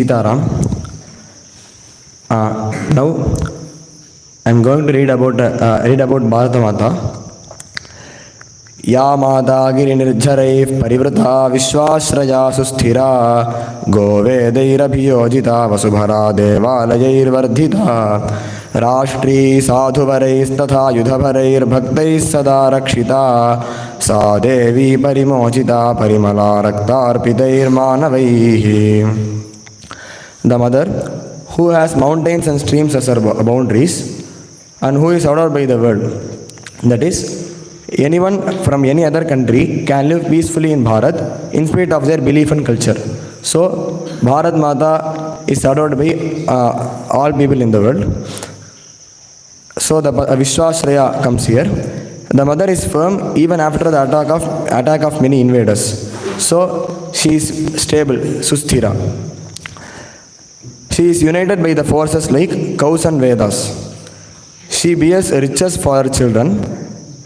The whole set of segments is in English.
Sitaram. Now I am going to read about Bharata Mata. या माता गिरिनिर्झरैः परिवृता विश्वाश्रया सुस्थिरा गोवेदैरभियोजिता वसुभरा देवालयैर्वर्धिता राष्ट्री साधुवरैस्तथा युधभरैर्भक्तैः सदा रक्षिता सा देवी परिमोचिता Parimala रक्तार्पितैर्मानवैः. The mother who has mountains and streams as her boundaries and who is ordered by the world, that is, anyone from any other country can live peacefully in Bharat in spite of their belief and culture. So, Bharat Mata is adored by all people in the world. So, the Vishwashraya comes here. The mother is firm even after the attack of many invaders. So, she is stable, Susthira. She is united by the forces like cows and Vedas. She bears riches for her children.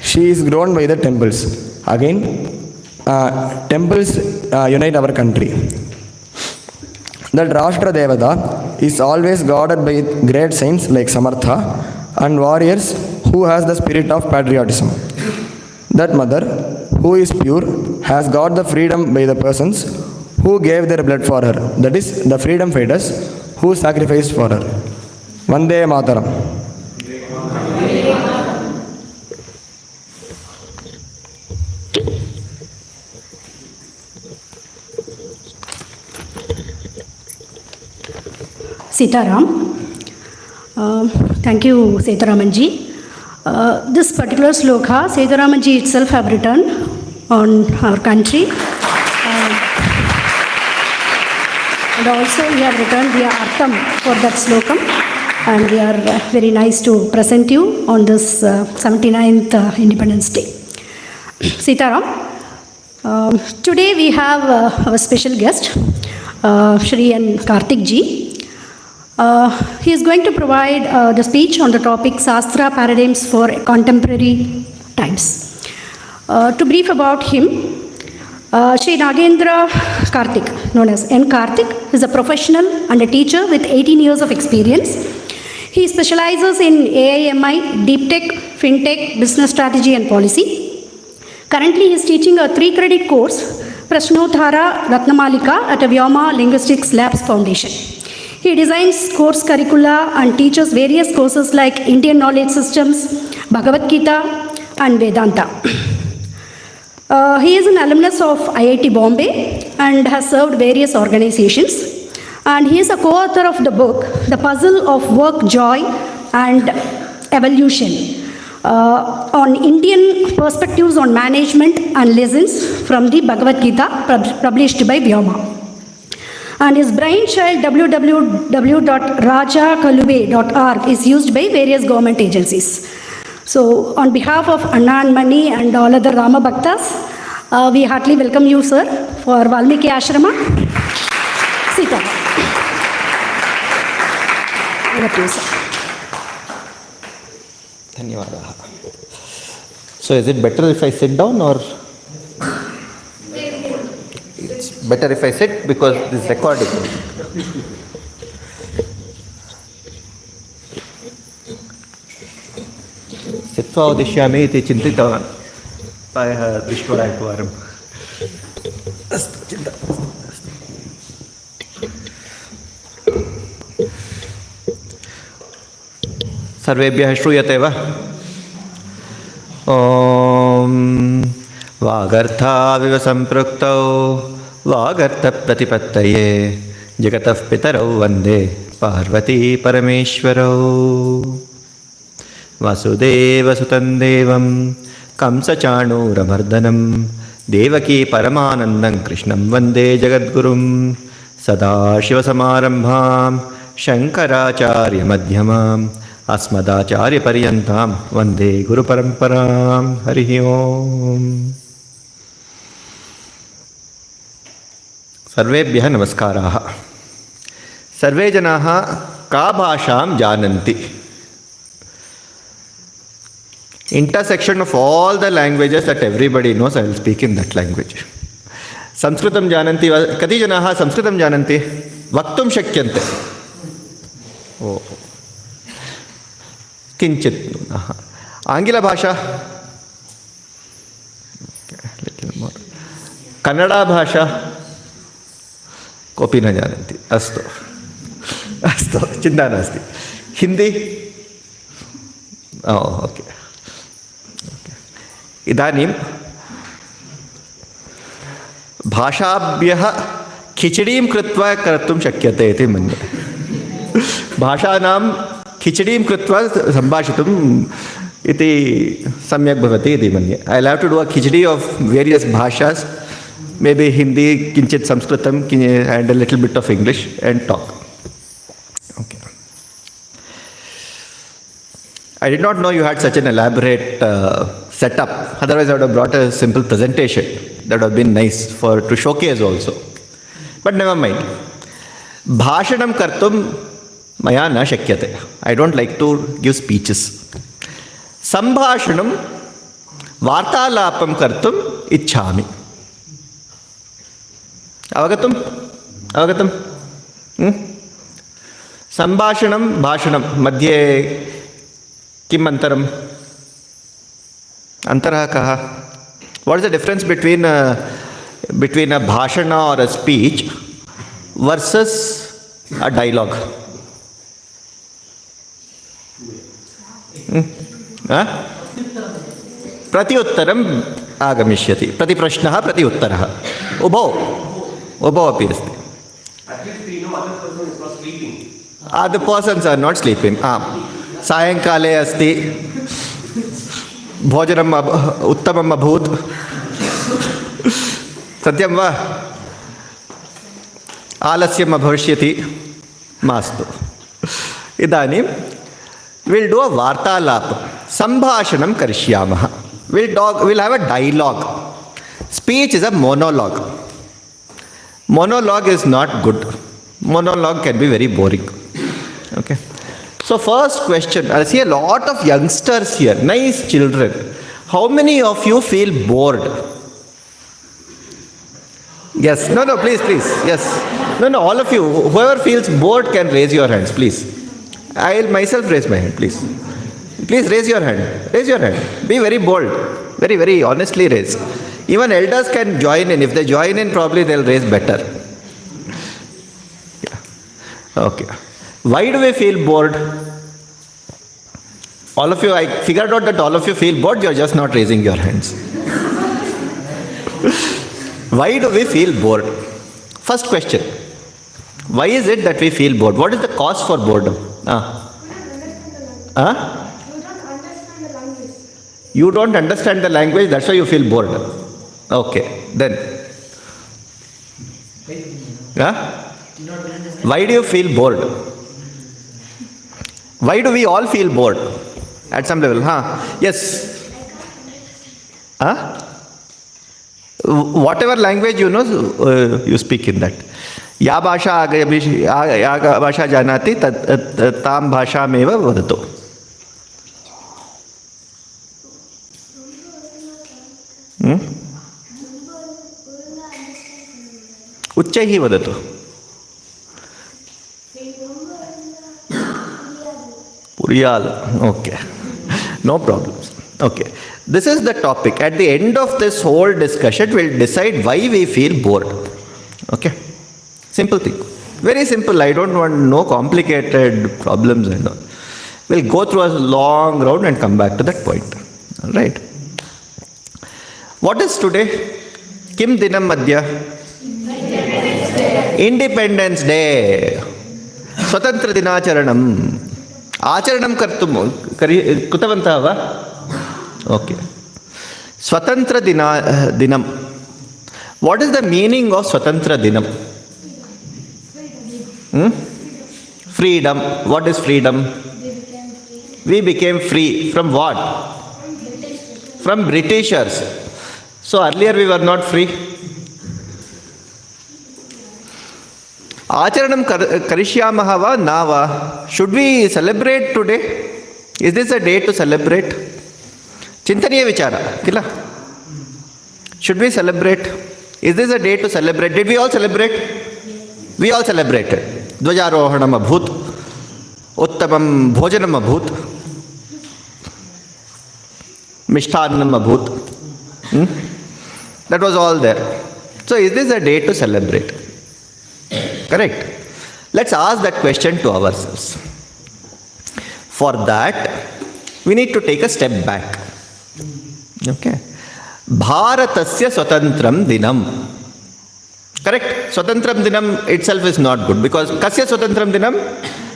She is grown by the temples. Again, temples unite our country. That Rashtra Devata is always guarded by great saints like Samartha and warriors who has the spirit of patriotism. That mother, who is pure, has got the freedom by the persons who gave their blood for her. That is, the freedom fighters who sacrificed for her. Vande Mataram. Sitaram. Thank you, Setaramanji. This particular sloka, Setaramanji itself have written on our country. And also we have written the Artham for that slokam. And we are very nice to present you on this 79th Independence Day. Sitaram. Today we have our special guest, Shri and Karthickji. He is going to provide the speech on the topic SHASTRA paradigms for contemporary times. To brief about him, Shri Nagendra Karthik, known as N. Karthik, is a professional and a teacher with 18 years of experience. He specializes in AIMI, Deep Tech, FinTech, Business Strategy and Policy. Currently, he is teaching a 3-credit course, Prashnothara Ratnamalika, at a Vyoma Linguistics Labs Foundation. He designs course curricula and teaches various courses like Indian Knowledge Systems, Bhagavad Gita, and Vedanta. He is an alumnus of IIT Bombay and has served various organizations. And he is a co-author of the book, The Puzzle of Work, Joy, and Evolution, on Indian perspectives on management and lessons from the Bhagavad Gita, published by Vyoma. And his brainchild www.rajakalube.org is used by various government agencies. So, on behalf of Anna and Mani and all other Rama Bhaktas, we heartily welcome you, sir, for Valmiki Ashrama. Sita. Over to you, sir. Dhanyawada. So, is it better if I sit down or? It's better if I sit because this is recording. Sitva udishyami iti chintitavan. Prayaha drishtva ekvaram. Astu chinta. सर्वेभ्यः श्रूयते वा? ॐ वागर्थाविव सम्पृक्तौ वागर्थप्रतिपत्तये जगतः पितरौ वन्दे पार्वती परमेश्वरौ. वासुदेवसुतं देवं कंसचाणूरमर्दनं देवकी परमानन्दं कृष्णं वन्दे जगद्गुरुं. सदाशिवसमारम्भां शङ्कराचार्यमध्यमाम् अस्मदाचार्यपर्यन्तां वन्दे गुरुपरम्परां. हरिः ओम्. सर्वेभ्यः नमस्काराः. सर्वे जनाः का भाषां जानन्ति? Intersection of all the languages that everybody knows, I will speak in that language. संस्कृतं जानन्ति वा? कति जनाः संस्कृतं जानन्ति? वक्तुं शक्यन्ते ओ किञ्चित् आङ्ग्लभाषा कन्नडभाषा कोऽपि न जानन्ति अस्तु अस्तु चिन्ता नास्ति हिन्दी ओके इदानीं भाषाभ्यः खिचडीं कृत्वा कर्तुं शक्यते इति मन्ये भाषाणां खिचडीं कृत्वा सम्भाषितुम् इति सम्यक् भवति इति मन्ये I will have to do a khichdi of various भाषास् मेबी हिंदी किंचित संस्कृतम and a little bit of English and talk. Okay. I did not know you had such an elaborate setup. Otherwise, I would have brought a simple presentation. That would have been nice to showcase also. But never mind. Bhashanam kartum maya na shakyate. I don't like to give speeches. Sambhashanam vartalapam kartum ichchami. अवगतम् सम्भाषणं भाषणं मध्ये किम् अन्तरम् अन्तरः कः what is the difference between a bhashan और a speech versus a dialogue प्रति उत्तरम् आगमिष्यति प्रतिप्रश्नः प्रति उत्तरः उभौ अपि अस्ति the persons are not sleeping सायङ्काले अस्ति भोजनम् उत्तमम् अभूत् सत्यं वा आलस्यम् अभविष्यति मास्तु इदानीं विल् डू अ वार्तालापं सम्भाषणं करिष्यामः will have a dialogue speech is a monologue Monologue is not good. Monologue can be very boring. Okay. So first question, I see a lot of youngsters here, nice children. How many of you feel bored? Yes. No, please. Yes. No, all of you. Whoever feels bored can raise your hands, please. I'll myself raise my hand, please. Please raise your hand. Raise your hand. Be very bold. Very, very honestly raise. Even elders can join in. If they join in, probably they'll raise better. Yeah. Okay. Why do we feel bored? All of you, I figured out that all of you feel bored, you're just not raising your hands. Why do we feel bored? First question. Why is it that we feel bored? What is the cause for boredom? You don't understand the language, that's why you feel bored. Okay, then. Why do you feel bored? Why do we all feel bored? At some level, Yes. Whatever language you know, you speak in that. या भाषा जानाति तां भाषामेव वदतु. उच्चैः वदतु. पुरियाल. Okay. No problems. Okay. This is the topic. At the end of this whole discussion, we'll decide why we feel bored. Okay. Simple thing. Very simple. I don't want no complicated problems and all. We'll go through a long round and come back to that point. All right. What is today? Kim dinam madhya? Independence Day. Swatantra dinacharanam. Acharanam kartum कृतवन्तः वा? Okay. Swatantra dinam. What is the meaning of Swatantra dinam? Freedom. What is freedom? We became free. From what? From Britishers. So earlier we were not free. Acharanam karishyamaha va na va? Should we celebrate today? Is this a day to celebrate? Chintaniya vichara. Kila? Should we celebrate? Is this a day to celebrate? Did we all celebrate? We all celebrated. Dvajarohanam abhut, uttamam bhojanam abhut, mishthanam abhut. That was all there. So is this a day to celebrate? Correct. Let's ask that question to ourselves. For that, we need to take a step back. Okay. Bharatasya Swatantram Dinam. Correct? Swatantram Dinam itself is not good because Kasya Swatantram Dinam?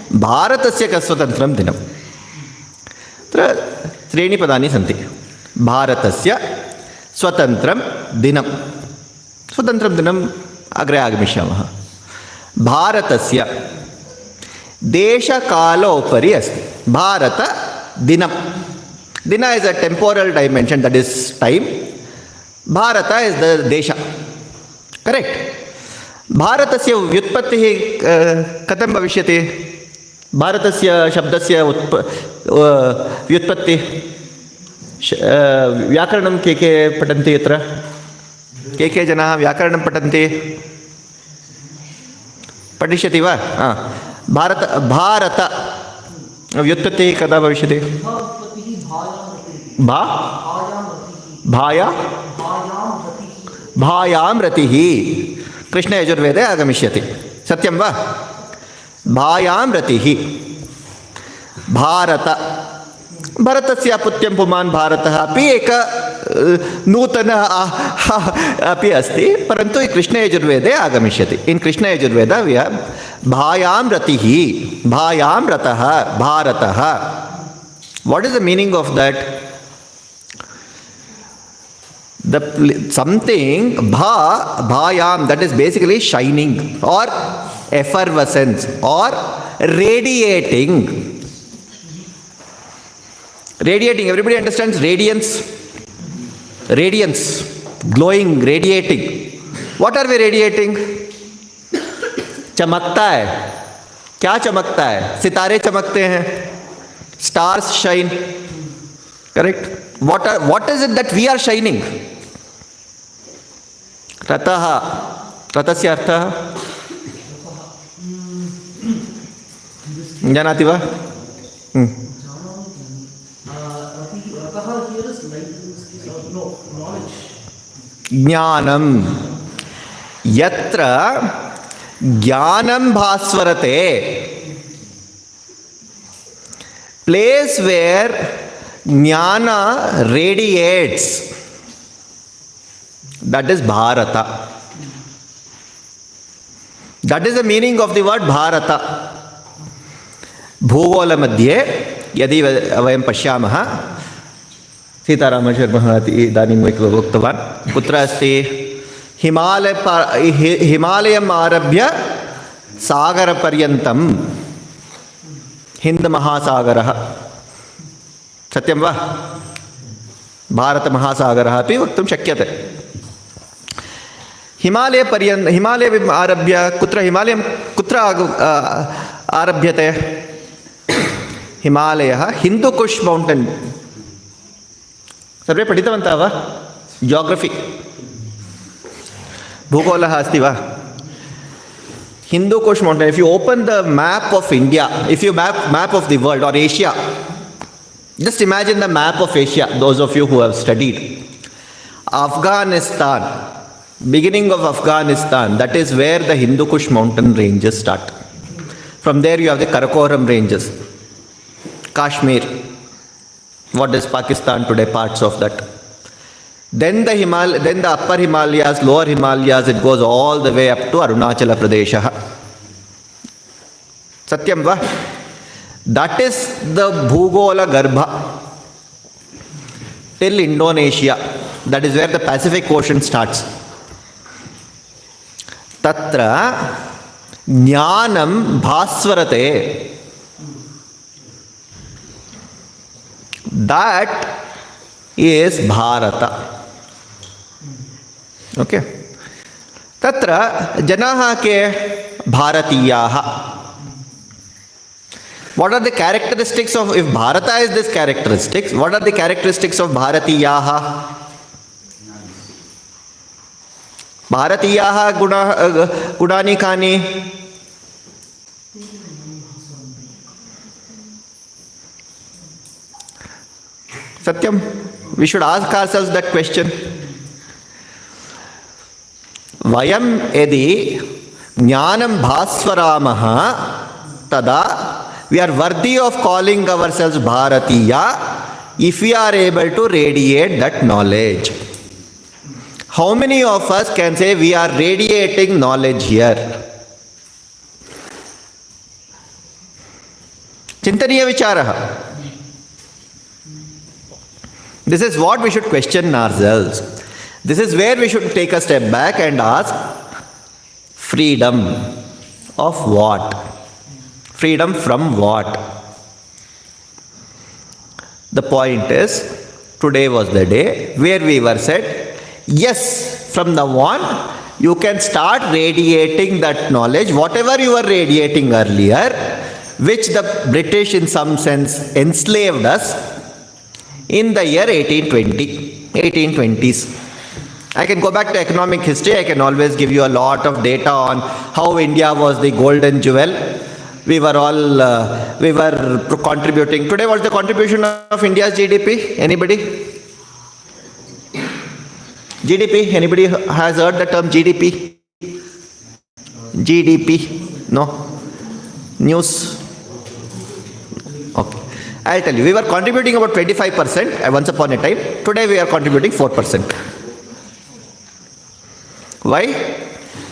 Bharatasya Swatantram Dinam. Treni padani santi. Bharatasya Swatantram Dinam. Swatantram Dinam agre agamishyamah. Bharatasya Desha Kala Upari Asti. Bharata Dinam. Dina is a temporal dimension, that is time. Bharata is the Desha. Correct? Bharatasya vyutpattihi katham bhavishyati? Bharatasya shabdasya vyutpatti vyakaranam ke patanti yatra? Ke janaha vyakaranam patanti? Padishyati va? Bharata vyutpatti kada bhavishyati? Bhayam ratihi. Krishna Yajurvede agamishyati. Satyam va? Bhayam ratihi. Bharata. Bharatasya putyam puman bharataha api eka nutana api asti. Parantu Krishna Yajurvede agamishyati. In Krishna Yajurveda we have Bhayam ratihi. Bhayam rataha. Bharataha. What is the meaning of that? Something bhayam, that is basically shining or effervescence or radiating. Radiating, everybody understands radiance? Radiance, glowing, radiating. What are we radiating? चमकता है. क्या चमकता है? सितारे चमकते हैं. Stars shine. Correct? What is it that we are shining? Rataha. Ratasya artha? Janati va? Jnanam. Yatra jnanam bhasvarate. Place where jnana radiates. That is Bharata. That is the meaning of the word Bharata. Bhugola madhye yadi vayam pashyamah. Sitaram Sharma idanim uktavan. Kutra asti Himalayam arabhya sagara paryantam. Hind Mahasagaraha. Satyam va? Bharata Mahasagaraha api vaktum shakyate. Himalaya arabhya kutra Himalayam kutra arabhyate? Himalaya Hindu Kush mountain. Sarve paditavantah va? Geography. Bhugolah asti va? Hindu Kush mountain. If you open the map of India, if you map of the world or Asia, just imagine the map of Asia, those of you who have studied. Afghanistan, beginning of Afghanistan, that is where the Hindu Kush mountain ranges start. From there you have the Karakoram ranges. Kashmir, what is Pakistan today, parts of that. Then the upper Himalayas, lower Himalayas, it goes all the way up to Arunachala Pradesh. Satyam va? That is the Bhugola Garbha till Indonesia. That is where the Pacific Ocean starts. Tatra Jnanam Bhasvarate. That is Bharata. Okay. Tatra Janaha ke Bharatiyaha. What are the characteristics of, if Bharata is this characteristics, what are the characteristics of Bharatiyaha? भारतीयाः गुणानि कानि? Satyam, we should ask ourselves that question. Vayam yadi jnanam bhasvaramaha tada we are worthy of calling ourselves Bharatiya if we are able to radiate that knowledge. How many of us can say we are radiating knowledge here? Chintaniya vicharaha. This is what we should question ourselves. This is where we should take a step back and ask, freedom of what? Freedom from what? The point is, today was the day where we were said, yes, from now on, you can start radiating that knowledge, whatever you were radiating earlier, which the British in some sense enslaved us in the year 1820s. I can go back to economic history. I can always give you a lot of data on how India was the golden jewel. We were contributing. Today, what's the contribution of India's GDP? Anybody? GDP? Anybody has heard the term GDP? GDP? No? News? Okay. I'll tell you, we were contributing about 25% once upon a time. Today we are contributing 4%. Why?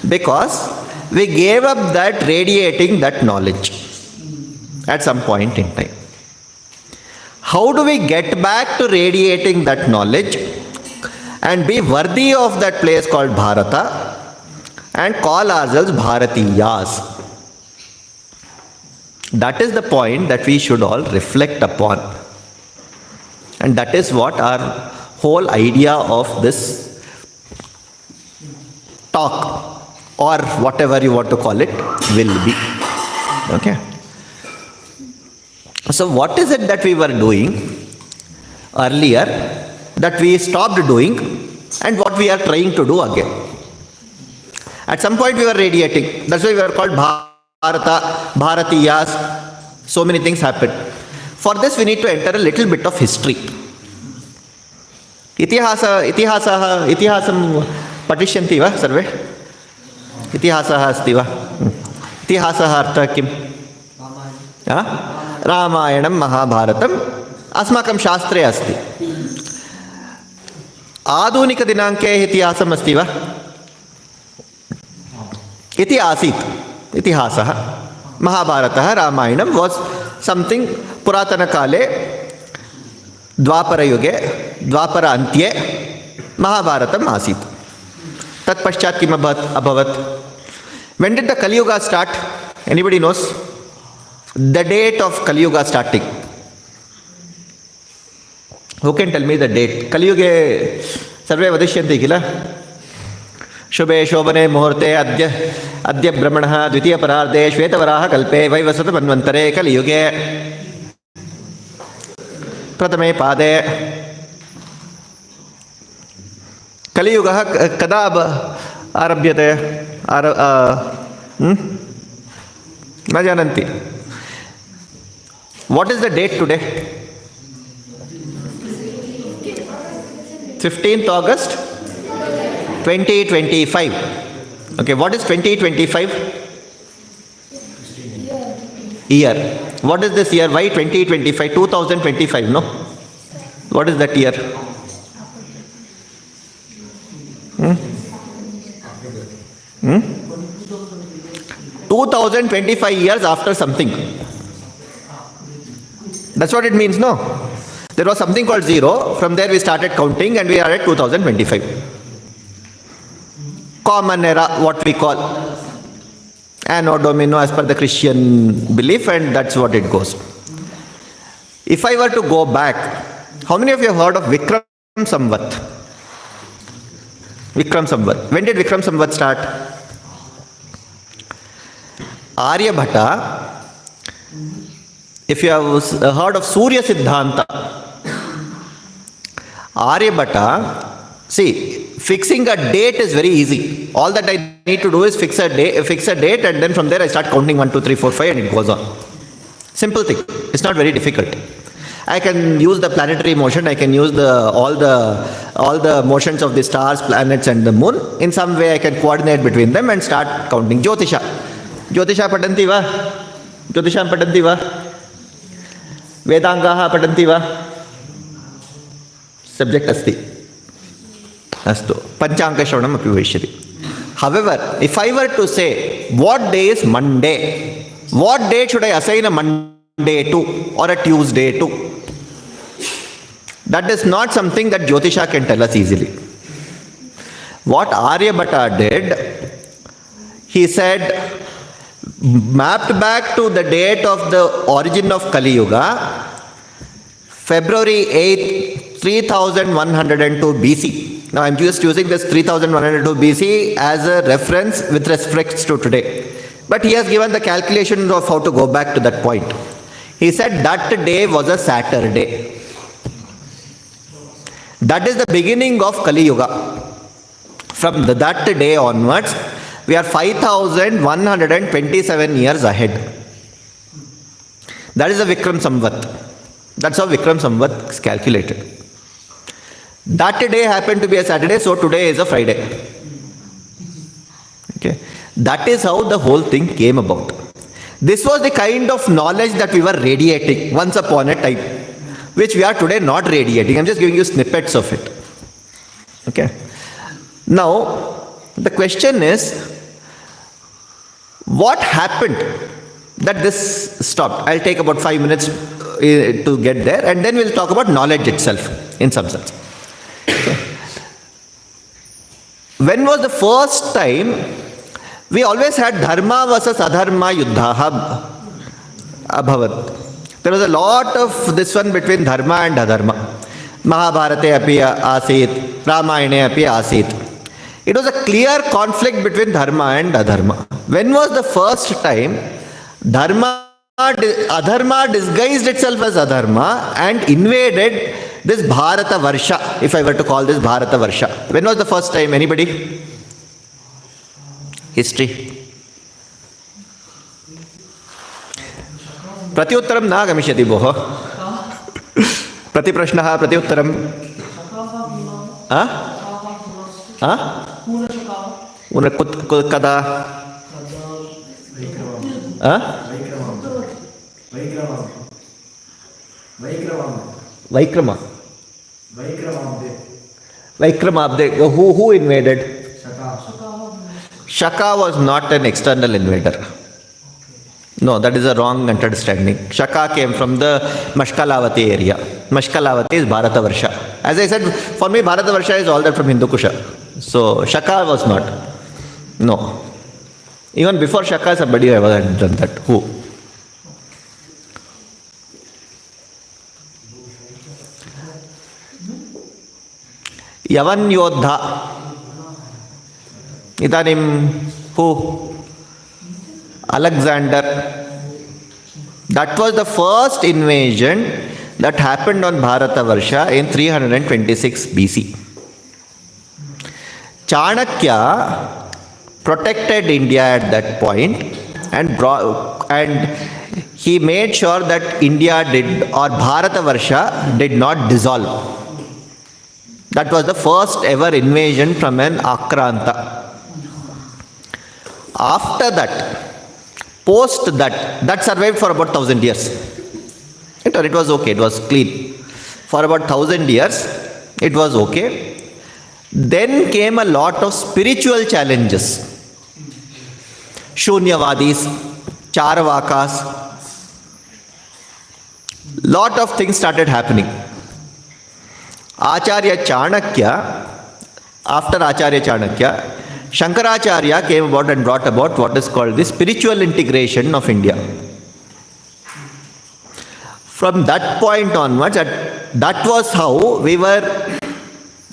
Because we gave up that radiating that knowledge at some point in time. How do we get back to radiating that knowledge and be worthy of that place called Bharata and call ourselves Bharatiyas? That is the point that we should all reflect upon. And that is what our whole idea of this talk, or whatever you want to call it, will be. Okay. So what is it that we were doing earlier that we stopped doing, and what we are trying to do again? At some point we were radiating. That's why we were called Bharata, Bharatiyas. So many things happened. For this we need to enter a little bit of history. Itihasam patisyanti va sarve? Itihasah asti va? Itihasah artha kim? Ramayanam Mahabharatam asmakam shastre asti. Adunika dinanke itihasam asti va? Iti asit. Itihasah. Mahabharata, Ramayanam was something Puratana Kale, Dwapara Yuge, Dwapara Antye, Mahabharatam Asit. Tat Paschat Kim Abhavat. When did the Kali Yuga start? Anybody knows? The date of Kali Yuga starting. Who can tell me the date? Kali Yuge Sarve Vadishyanti Kila? शुभे शोभने मुहूर्ते अद्य ब्रह्मणः द्वितीय परार्धे श्वेतवराह कल्पे वैवस्वत मन्वन्तरे कलियुगे प्रथमे पादे कलियुगः कदा आरभ्यते न जानन्ति What is the date today? 15th August 2025. Okay, what is 2025? Year. What is this year? Why 2025? 2025, no? What is that year? 2025 years after something. That's what it means, no? There was something called zero. From there we started counting and we are at 2025. Common era, what we call Anno Domino as per the Christian belief, and that's what it goes. If I were to go back, how many of you have heard of Vikram Samvat? Vikram Samvat. When did Vikram Samvat start? Aryabhata. If you have heard of Surya Siddhanta, Aryabhata, see, fixing a date is very easy. All that I need to do is fix a date, and then from there I start counting 1, 2, 3, 4, 5, and it goes on. Simple thing. It's not very difficult. I can use the planetary motion. I can use all the motions of the stars, planets, and the moon. In some way, I can coordinate between them and start counting. Jyotisha patanti va? Jyotisham patanti va? Vedangaha patanti va? Subject asti. Astu. Panchanga shravanam api vaishyati. However, if I were to say, what day is Monday? What date should I assign a Monday to or a Tuesday to? That is not something that Jyotisha can tell us easily. What Aryabhata did, he said, mapped back to the date of the origin of Kali Yuga, February 8th, 3102 BC. Now I am just using this 3102 BC as a reference with respect to today. But he has given the calculations of how to go back to that point. He said that day was a Saturday. That is the beginning of Kali Yuga. From that day onwards, we are 5,127 years ahead. That is the Vikram Samvat. That's how Vikram Samvat is calculated. That day happened to be a Saturday, so today is a Friday. Okay. That is how the whole thing came about. This was the kind of knowledge that we were radiating once upon a time, which we are today not radiating. I'm just giving you snippets of it. Okay. Now, the question is, what happened that this stopped? I'll take about 5 minutes to get there, and then we'll talk about knowledge itself in some sense. Okay. When was the first time? We always had dharma versus adharma yuddha abhavat. There was a lot of this one between dharma and adharma. Mahabharate api asit, Ramayane api asit. It was a clear conflict between dharma and adharma. When was the first time adharma disguised itself as adharma and invaded this Bharata Varsha, if I were to call this Bharata Varsha? When was the first time? Anybody? History. प्रत्युत्तरं न गमिष्यति भोः. प्रतिप्रश्नः प्रत्युत्तरं. कदा? Vaikramabde. Who invaded? Shaka was not an external invader. No, that is a wrong understanding. Shaka came from the Mashkalavati area. Mashkalavati is Bharata Varsha. As I said, for me Bharata Varsha is all that from Hindu Kusha. So Shaka was not. No. Even before Shaka, somebody had done that. Who? Yavan Yodha. Idanim, who? Alexander. That was the first invasion that happened on Bharata Varsha in 326 BC. Chanakya protected India at that point and he made sure that India or Bharata Varsha did not dissolve. That was the first ever invasion from an Akranta. After that, post that survived for about 1,000 years. It was okay, it was clean. For about 1,000 years, it was okay. Then came a lot of spiritual challenges. Shunyavadis, Charvakas, lot of things started happening. Acharya Chanakya, after Acharya Chanakya, Shankaracharya came about and brought about what is called the spiritual integration of India. From that point onwards, that was how we were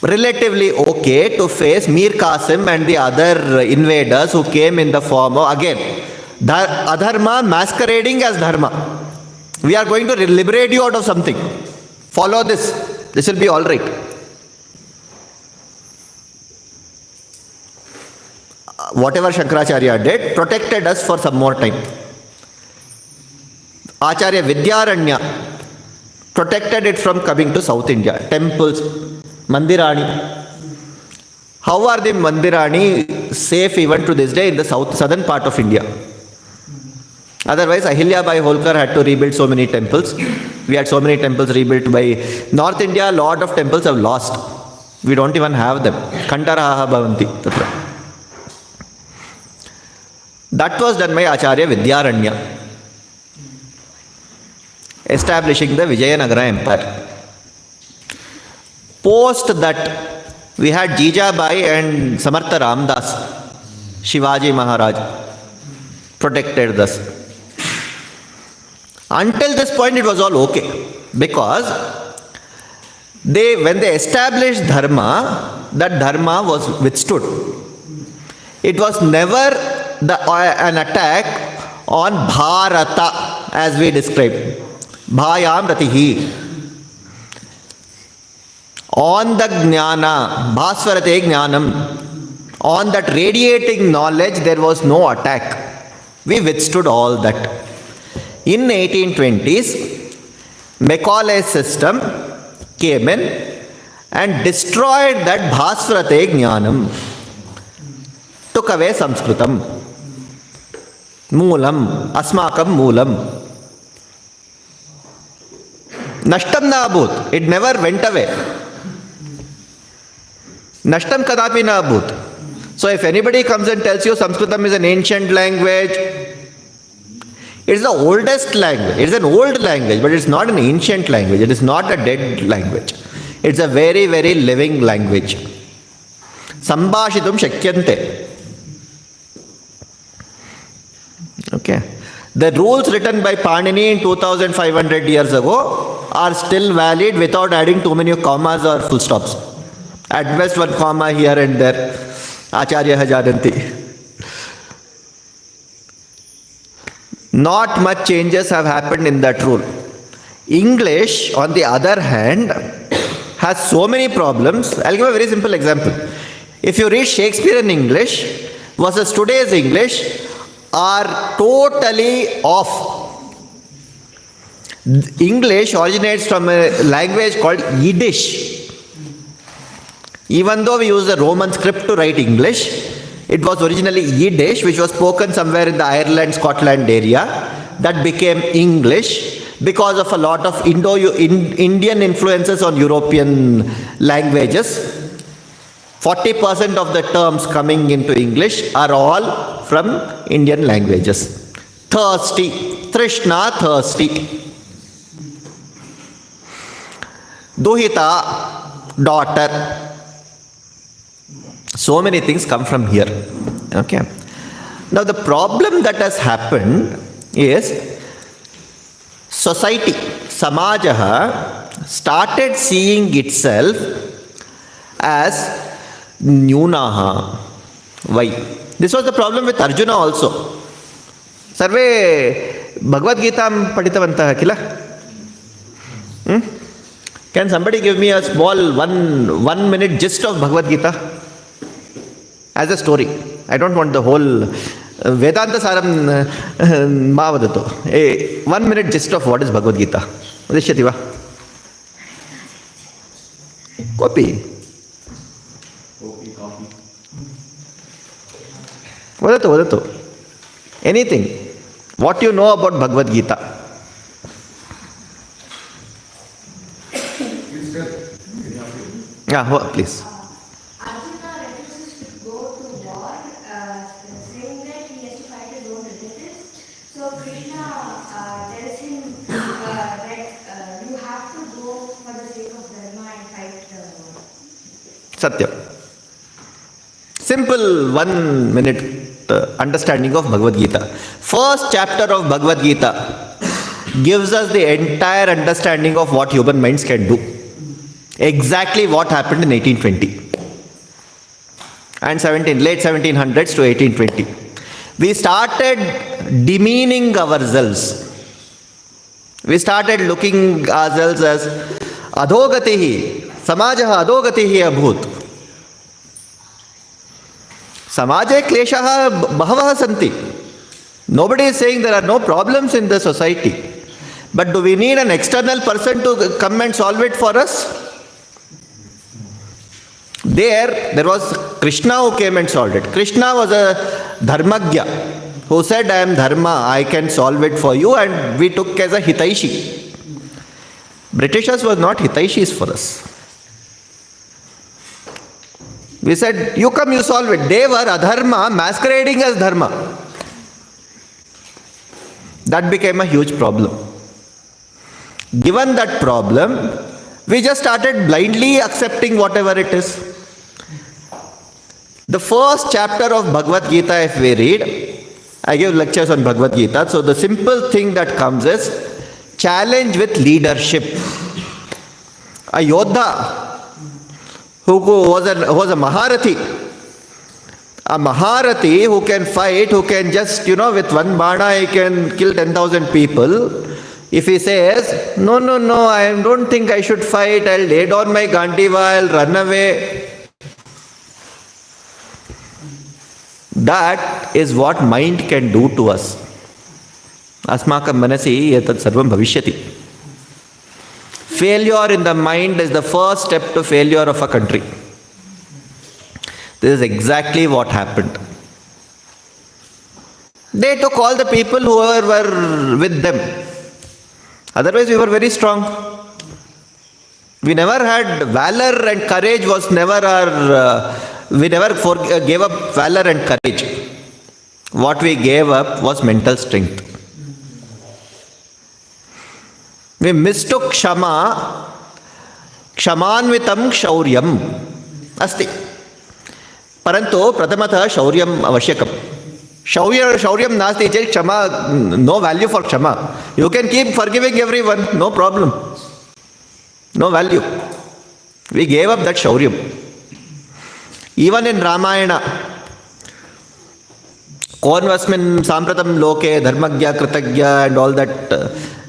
relatively okay to face Mir Qasim and the other invaders who came in the form of, again, adharma masquerading as dharma. We are going to liberate you out of something. Follow this. This will be all right. whatever Shankaracharya did, protected us for some more time. Acharya Vidyaranya protected it from coming to South India. Temples, Mandirani. How are the Mandirani safe even to this day in the southern part of India? Otherwise, Ahilyabai Holkar had to rebuild so many temples. We had so many temples rebuilt by North India. A lot of temples have lost. We don't even have them. Kantaraha bhavanti. That was done by Acharya Vidyaranya, establishing the Vijayanagara Empire. Post that, we had Jijabai and Samartha Ramdas, Shivaji Maharaj, protected us. Until this point, it was all okay. Because when they established Dharma, that Dharma was withstood. It was never an attack on Bharata, as we described. Bhayam Ratihi. On the Jnana, Bhasvarate Jnanam, on that radiating knowledge, there was no attack. We withstood all that. In 1820s, Macaulay's system came in and destroyed that Bhasvarate Jnanam, took away Sanskritam, Moolam, Asmakam Moolam. Nashtam na abhut, it never went away. Nashtam kadapi na abhut. So if anybody comes and tells you Sanskritam is an ancient language, it is the oldest language. It is an old language, but it is not an ancient language. It is not a dead language. It's a very, very living language. Sambhashitum shakyante. Okay. The rules written by Panini in 2500 years ago are still valid without adding too many commas or full stops. At best, one comma here and there. Acharya Hajadanti. Not much changes have happened in that rule. English, on the other hand, has so many problems. I'll give a very simple example. If you read Shakespeare in English versus today's English, are totally off. English originates from a language called Yiddish. Even though we use the Roman script to write English, it was originally Yiddish, which was spoken somewhere in the Ireland, Scotland area. That became English because of a lot of Indian influences on European languages. 40% of the terms coming into English are all from Indian languages. Thirsty, Trishna, thirsty. Duhita, daughter. So many things come from here. Okay. Now the problem that has happened is society, Samajaha, started seeing itself as Nyunaha. Why? This was the problem with Arjuna also. Sarve Bhagavad Gita paditavantah kila? Can somebody give me a small one minute gist of Bhagavad Gita? As a story. I don't want the whole Vedanta Saram Mavadato. A 1 minute gist of what is Bhagavad Gita. Vadishyati va? Copy. Vadatu. Anything. What you know about Bhagavad Gita? Yeah, please. Satyam. Simple 1 minute understanding of Bhagavad Gita. First chapter of Bhagavad Gita gives us the entire understanding of what human minds can do. Exactly what happened in 1820 and late 1700s to 1820. We started demeaning ourselves. We started looking ourselves as adhogatihi, samajaha adhogatihi abhut. Samaje kleshaha bahavaha santi. Nobody is saying there are no problems in the society. But do we need an external person to come and solve it for us? There was Krishna who came and solved it. Krishna was a dharmagya who said, I am dharma, I can solve it for you, and we took as a hitaishi. Britishers were not hitaishis for us. We said, you come, you solve it. They were adharma masquerading as dharma. That became a huge problem. Given that problem, we just started blindly accepting whatever it is. The first chapter of Bhagavad Gita, if we read, I give lectures on Bhagavad Gita, so the simple thing that comes is challenge with leadership. A Yodha who was a Maharathi, a Maharathi who can fight, who can just, with one bana he can kill 10,000 people. If he says, no, I don't think I should fight, I'll lay down my Gandiva, I'll run away. That is what mind can do to us. Asmakam manasi etat sarvam bhavishyati. Failure in the mind is the first step to failure of a country. This is exactly what happened. They took all the people who were with them. Otherwise, we were very strong. We never had valor, and courage was never our. We never gave up valor and courage. What we gave up was mental strength. We mistook Kshama, Kshamanvitam Kshauriyam. Asti. Parantu Prathamata Shauriyam Avashyakam. Shauriyam Nasti Chait Kshama, no value for Kshama. You can keep forgiving everyone, no problem. No value. We gave up that Shauriyam. Even in Ramayana, Konvasmin Sampratam Loke, Dharmagya, Kritagya, and all that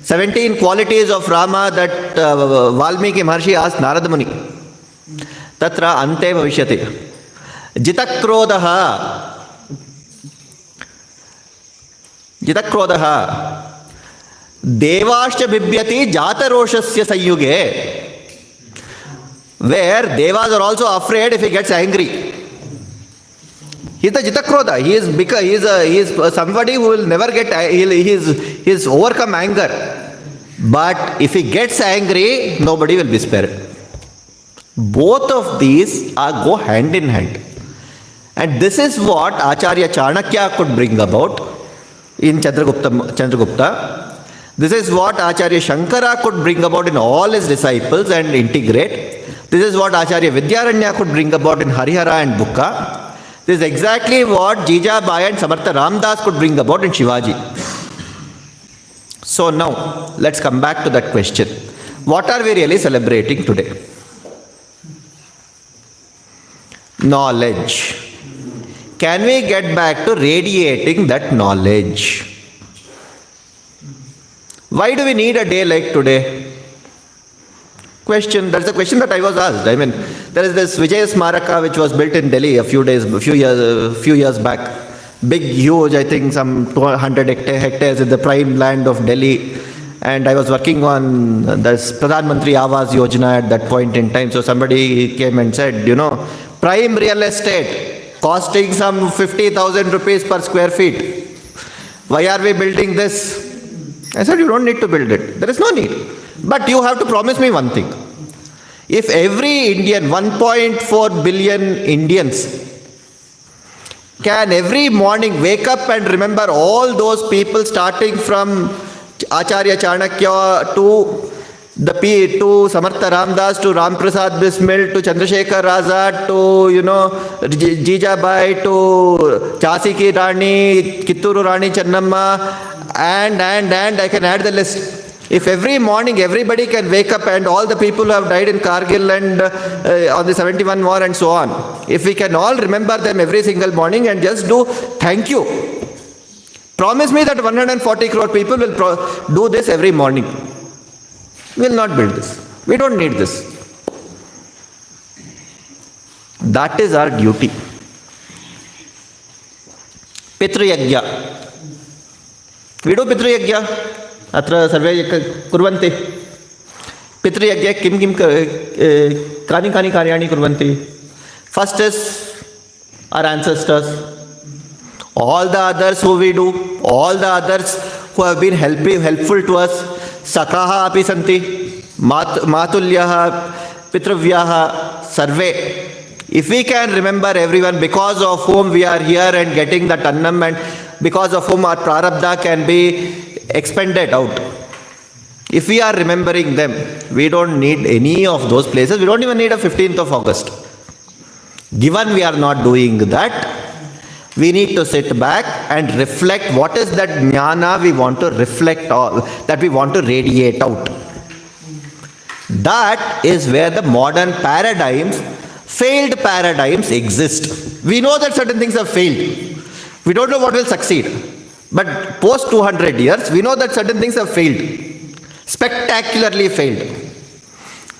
17 qualities of Rama that Valmiki Maharshi asked Narada Muni. Tatra ante bhavishyati. Jitakrodaha. Devascha bibhyati jataroshasya sayyuge. Where devas are also afraid if he gets angry. He is the Jitakroda. He is somebody who will never get, he is overcome anger. But if he gets angry, nobody will be spared. Both of these go hand in hand. And this is what Acharya Chanakya could bring about in Chandragupta. This is what Acharya Shankara could bring about in all his disciples and integrate. This is what Acharya Vidyaranya could bring about in Harihara and Bukka. This is exactly what Jijabai and Samartha Ramdas could bring about in Shivaji. So now, let's come back to that question. What are we really celebrating today? Knowledge. Can we get back to radiating that knowledge? Why do we need a day like today? Question. That's the question that I was asked. I mean, there is this Vijay Smaraka which was built in Delhi a few years back. Big, huge, I think some 200 hectares in the prime land of Delhi. And I was working on this Pradhan Mantri Awas Yojana at that point in time. So somebody came and said, prime real estate costing some 50,000 rupees per square feet. Why are we building this? I said, you don't need to build it. There is no need. But you have to promise me one thing. If every Indian, 1.4 billion Indians, can every morning wake up and remember all those people starting from Acharya Chanakya to Samartha Ramdas, to Ram Prasad Bismil, to Chandrasekhar Azad, to Jijabai, to Chasi ki Rani, Kitturu Rani Channamma, and I can add the list. If every morning everybody can wake up and all the people who have died in Kargil and on the 71 war and so on, if we can all remember them every single morning and just do thank you. Promise me that 140 crore people will do this every morning. We will not build this. We don't need this. That is our duty. पितृयज्ञ. We do पितृयज्ञ. अत्र सर्वे कुर्वन्ति. पितृयज्ञे किं किं कानि कानि कार्याणि कुर्वन्ति. First is our ancestors. All the others who we do, all the others who have been helpful to us, sakaha api santi, matulyaha, pitruvyaha, sarve. If we can remember everyone because of whom we are here and getting that annam, and because of whom our prarabdha can be expended out, if we are remembering them, we don't need any of those places. We don't even need a 15th of August. Given we are not doing that, we need to sit back and reflect what is that jnana we want to reflect on, that we want to radiate out. That is where the modern paradigms, failed paradigms exist. We know that certain things have failed. We don't know what will succeed. But post 200 years, we know that certain things have failed. Spectacularly failed.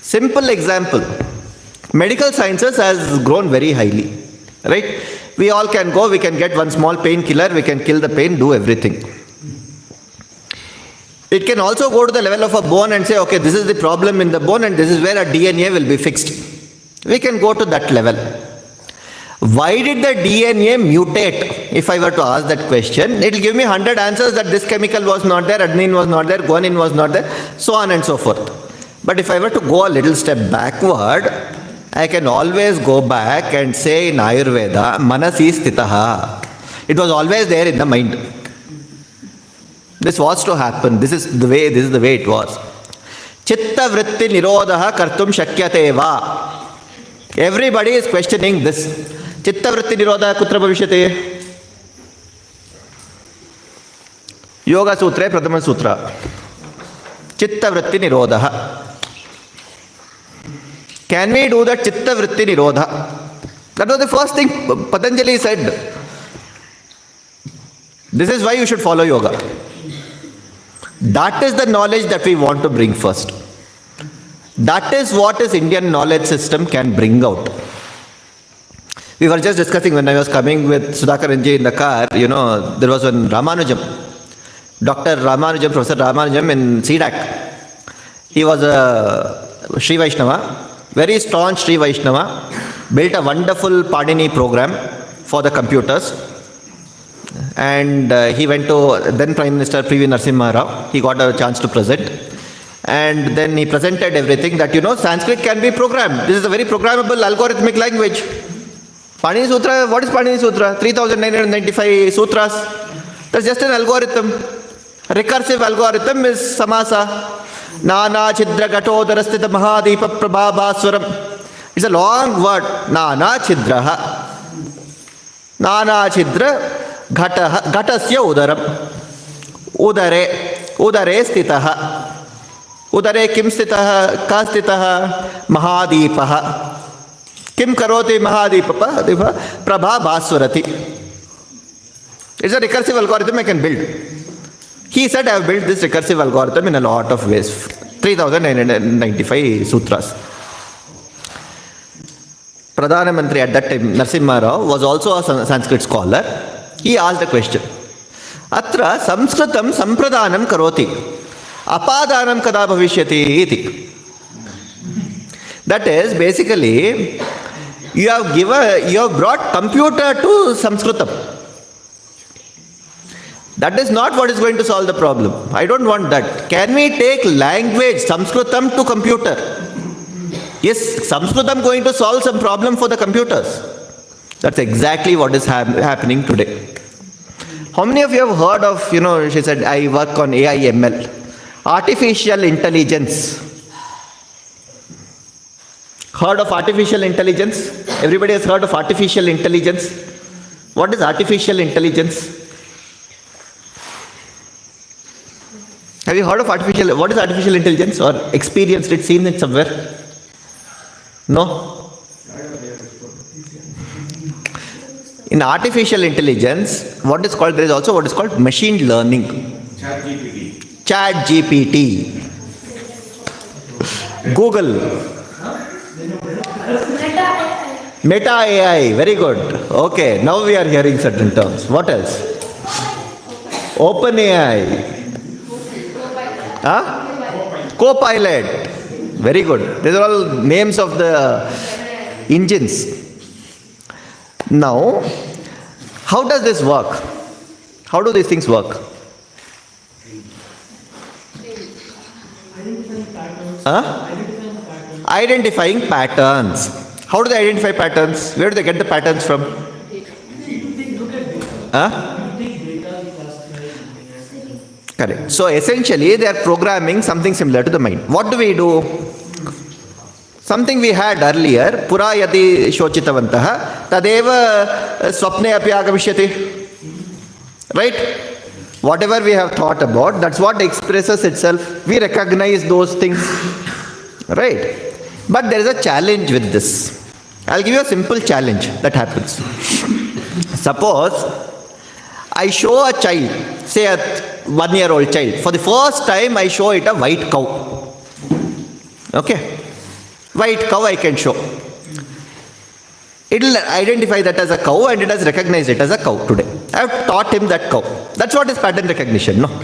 Simple example. Medical sciences has grown very highly. Right? We all can go, we can get one small painkiller, we can kill the pain, do everything. It can also go to the level of a bone and say, okay, this is the problem in the bone and this is where a DNA will be fixed. We can go to that level. Why did the DNA mutate? If I were to ask that question, it will give me 100 answers that this chemical was not there, adenine was not there, guanine was not there, so on and so forth. But if I were to go a little step backward, I can always go back and say in Ayurveda, manasi stitaha. It was always there in the mind. This was to happen. This is the way it was. Chitta vritti nirodha kartum shakyate va. Everybody is questioning this. Chitta vritti nirodha kutra bhavishyate? Yoga Sutra, Pradhama Sutra. Chitta vritti nirodha. Can we do that chitta vritti nirodha? That was the first thing Patanjali said. This is why you should follow yoga. That is the knowledge that we want to bring first. That is what is Indian knowledge system can bring out. We were just discussing when I was coming with Sudhakaranji in the car, there was one Ramanujam. Dr. Ramanujam, Professor Ramanujam in CDAC. He was a Sri Vaishnava. Very staunch Sri Vaishnava, built a wonderful Padini program for the computers, and he went to then Prime Minister P.V. Narasimha Rao. He got a chance to present, and then he presented everything that Sanskrit can be programmed. This is a very programmable algorithmic language. Panini Sutra, what is Panini Sutra? 3,995 sutras. That's just an algorithm. Recursive algorithm is samasa. Nana chidra gatodara sthita mahadeepa prabhabhaswaram. It's a long word. Nana chidraha. Nana chidra ghatasya udaram. Udare sthitaha. Udare kim sthitaha? Ka sthitaha? Mahadeepaha. Kim karoti mahadeepa? Prabhabhaswarati. It's a recursive algorithm I can build. He said, I have built this recursive algorithm in a lot of ways. 3,995 sutras. Pradhana Mantri at that time, Narasimha Rao, was also a Sanskrit scholar. He asked a question. Atra samskritam sampradhanam karoti. Apadhanam kada bhavishyati iti. That is, basically, you have brought computer to Sanskritam. That is not what is going to solve the problem. I don't want that. Can we take language, Sanskritam, to computer? Is Sanskritam going to solve some problem for the computers? That's exactly what is happening today. How many of you have heard of, she said, I work on AI ML. Artificial intelligence. Heard of artificial intelligence? Everybody has heard of artificial intelligence? What is artificial intelligence? Have you heard of what is artificial intelligence or experienced it, seen it somewhere? No? In artificial intelligence, there is also what is called machine learning. Chat GPT. Google. Meta AI. Very good. Okay, now we are hearing certain terms. What else? OpenAI. Huh? Copilot. Very good. These are all names of the engines. Now, how does this work? How do these things work? Huh? Identifying patterns. How do they identify patterns? Where do they get the patterns from? Huh? Correct. So essentially they are programming something similar to the mind. What do we do? Something we had earlier, pura yati shochitavantaha, tadeva swapne api agamishyati. Right? Whatever we have thought about, that's what expresses itself. We recognize those things. Right? But there is a challenge with this. I'll give you a simple challenge that happens. Suppose I show a child, say a 1-year-old child, for the first time I show it a white cow. Okay? White cow I can show. It will identify that as a cow and it has recognized it as a cow today. I have taught him that cow. That's what is pattern recognition, no?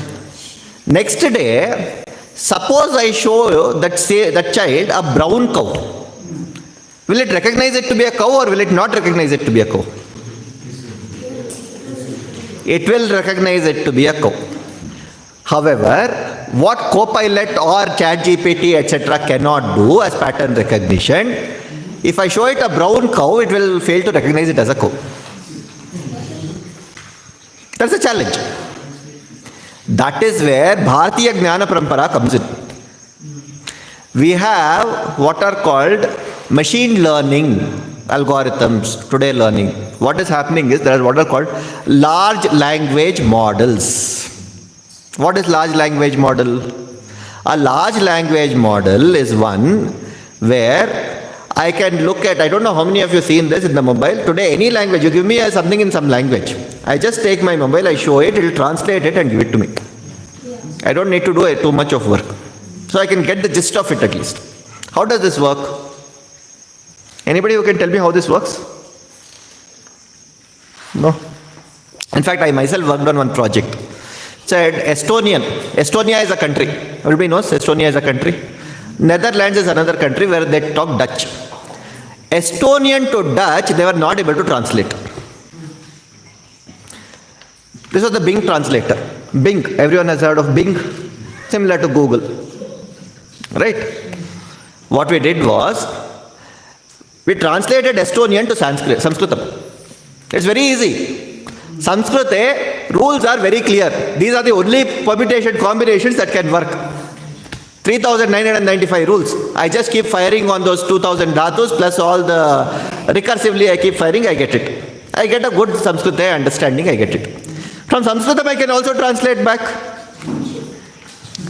Next day, suppose I show that child a brown cow. Will it recognize it to be a cow or will it not recognize it to be a cow? It will recognize it to be a cow. However, what Copilot or ChatGPT etc. cannot do as pattern recognition, if I show it a brown cow, it will fail to recognize it as a cow. That's a challenge. That is where Bharatiya Jnana Parampara comes in. We have what are called machine learning algorithms, today learning. What is happening is there are what are called large language models. What is large language model? A large language model is one where I can look at, I don't know how many of you have seen this in the mobile. Today, any language, you give me something in some language. I just take my mobile, I show it, it will translate it and give it to me. I don't need to do too much of work. So I can get the gist of it at least. How does this work? Anybody who can tell me how this works? No? In fact, I myself worked on one project. Said Estonian. Estonia is a country. Everybody knows Estonia is a country. Netherlands is another country where they talk Dutch. Estonian to Dutch, they were not able to translate. This was the Bing translator. Bing, everyone has heard of Bing, similar to Google. Right? What we did was, we translated Estonian to Sanskritam. It's very easy. Sanskrit rules are very clear. These are the only permutation combinations that can work. 3,995 rules. I just keep firing on those 2,000 dhatus plus all the recursively I keep firing, I get it. I get a good Sanskrit understanding, I get it. From Sanskritam I can also translate back.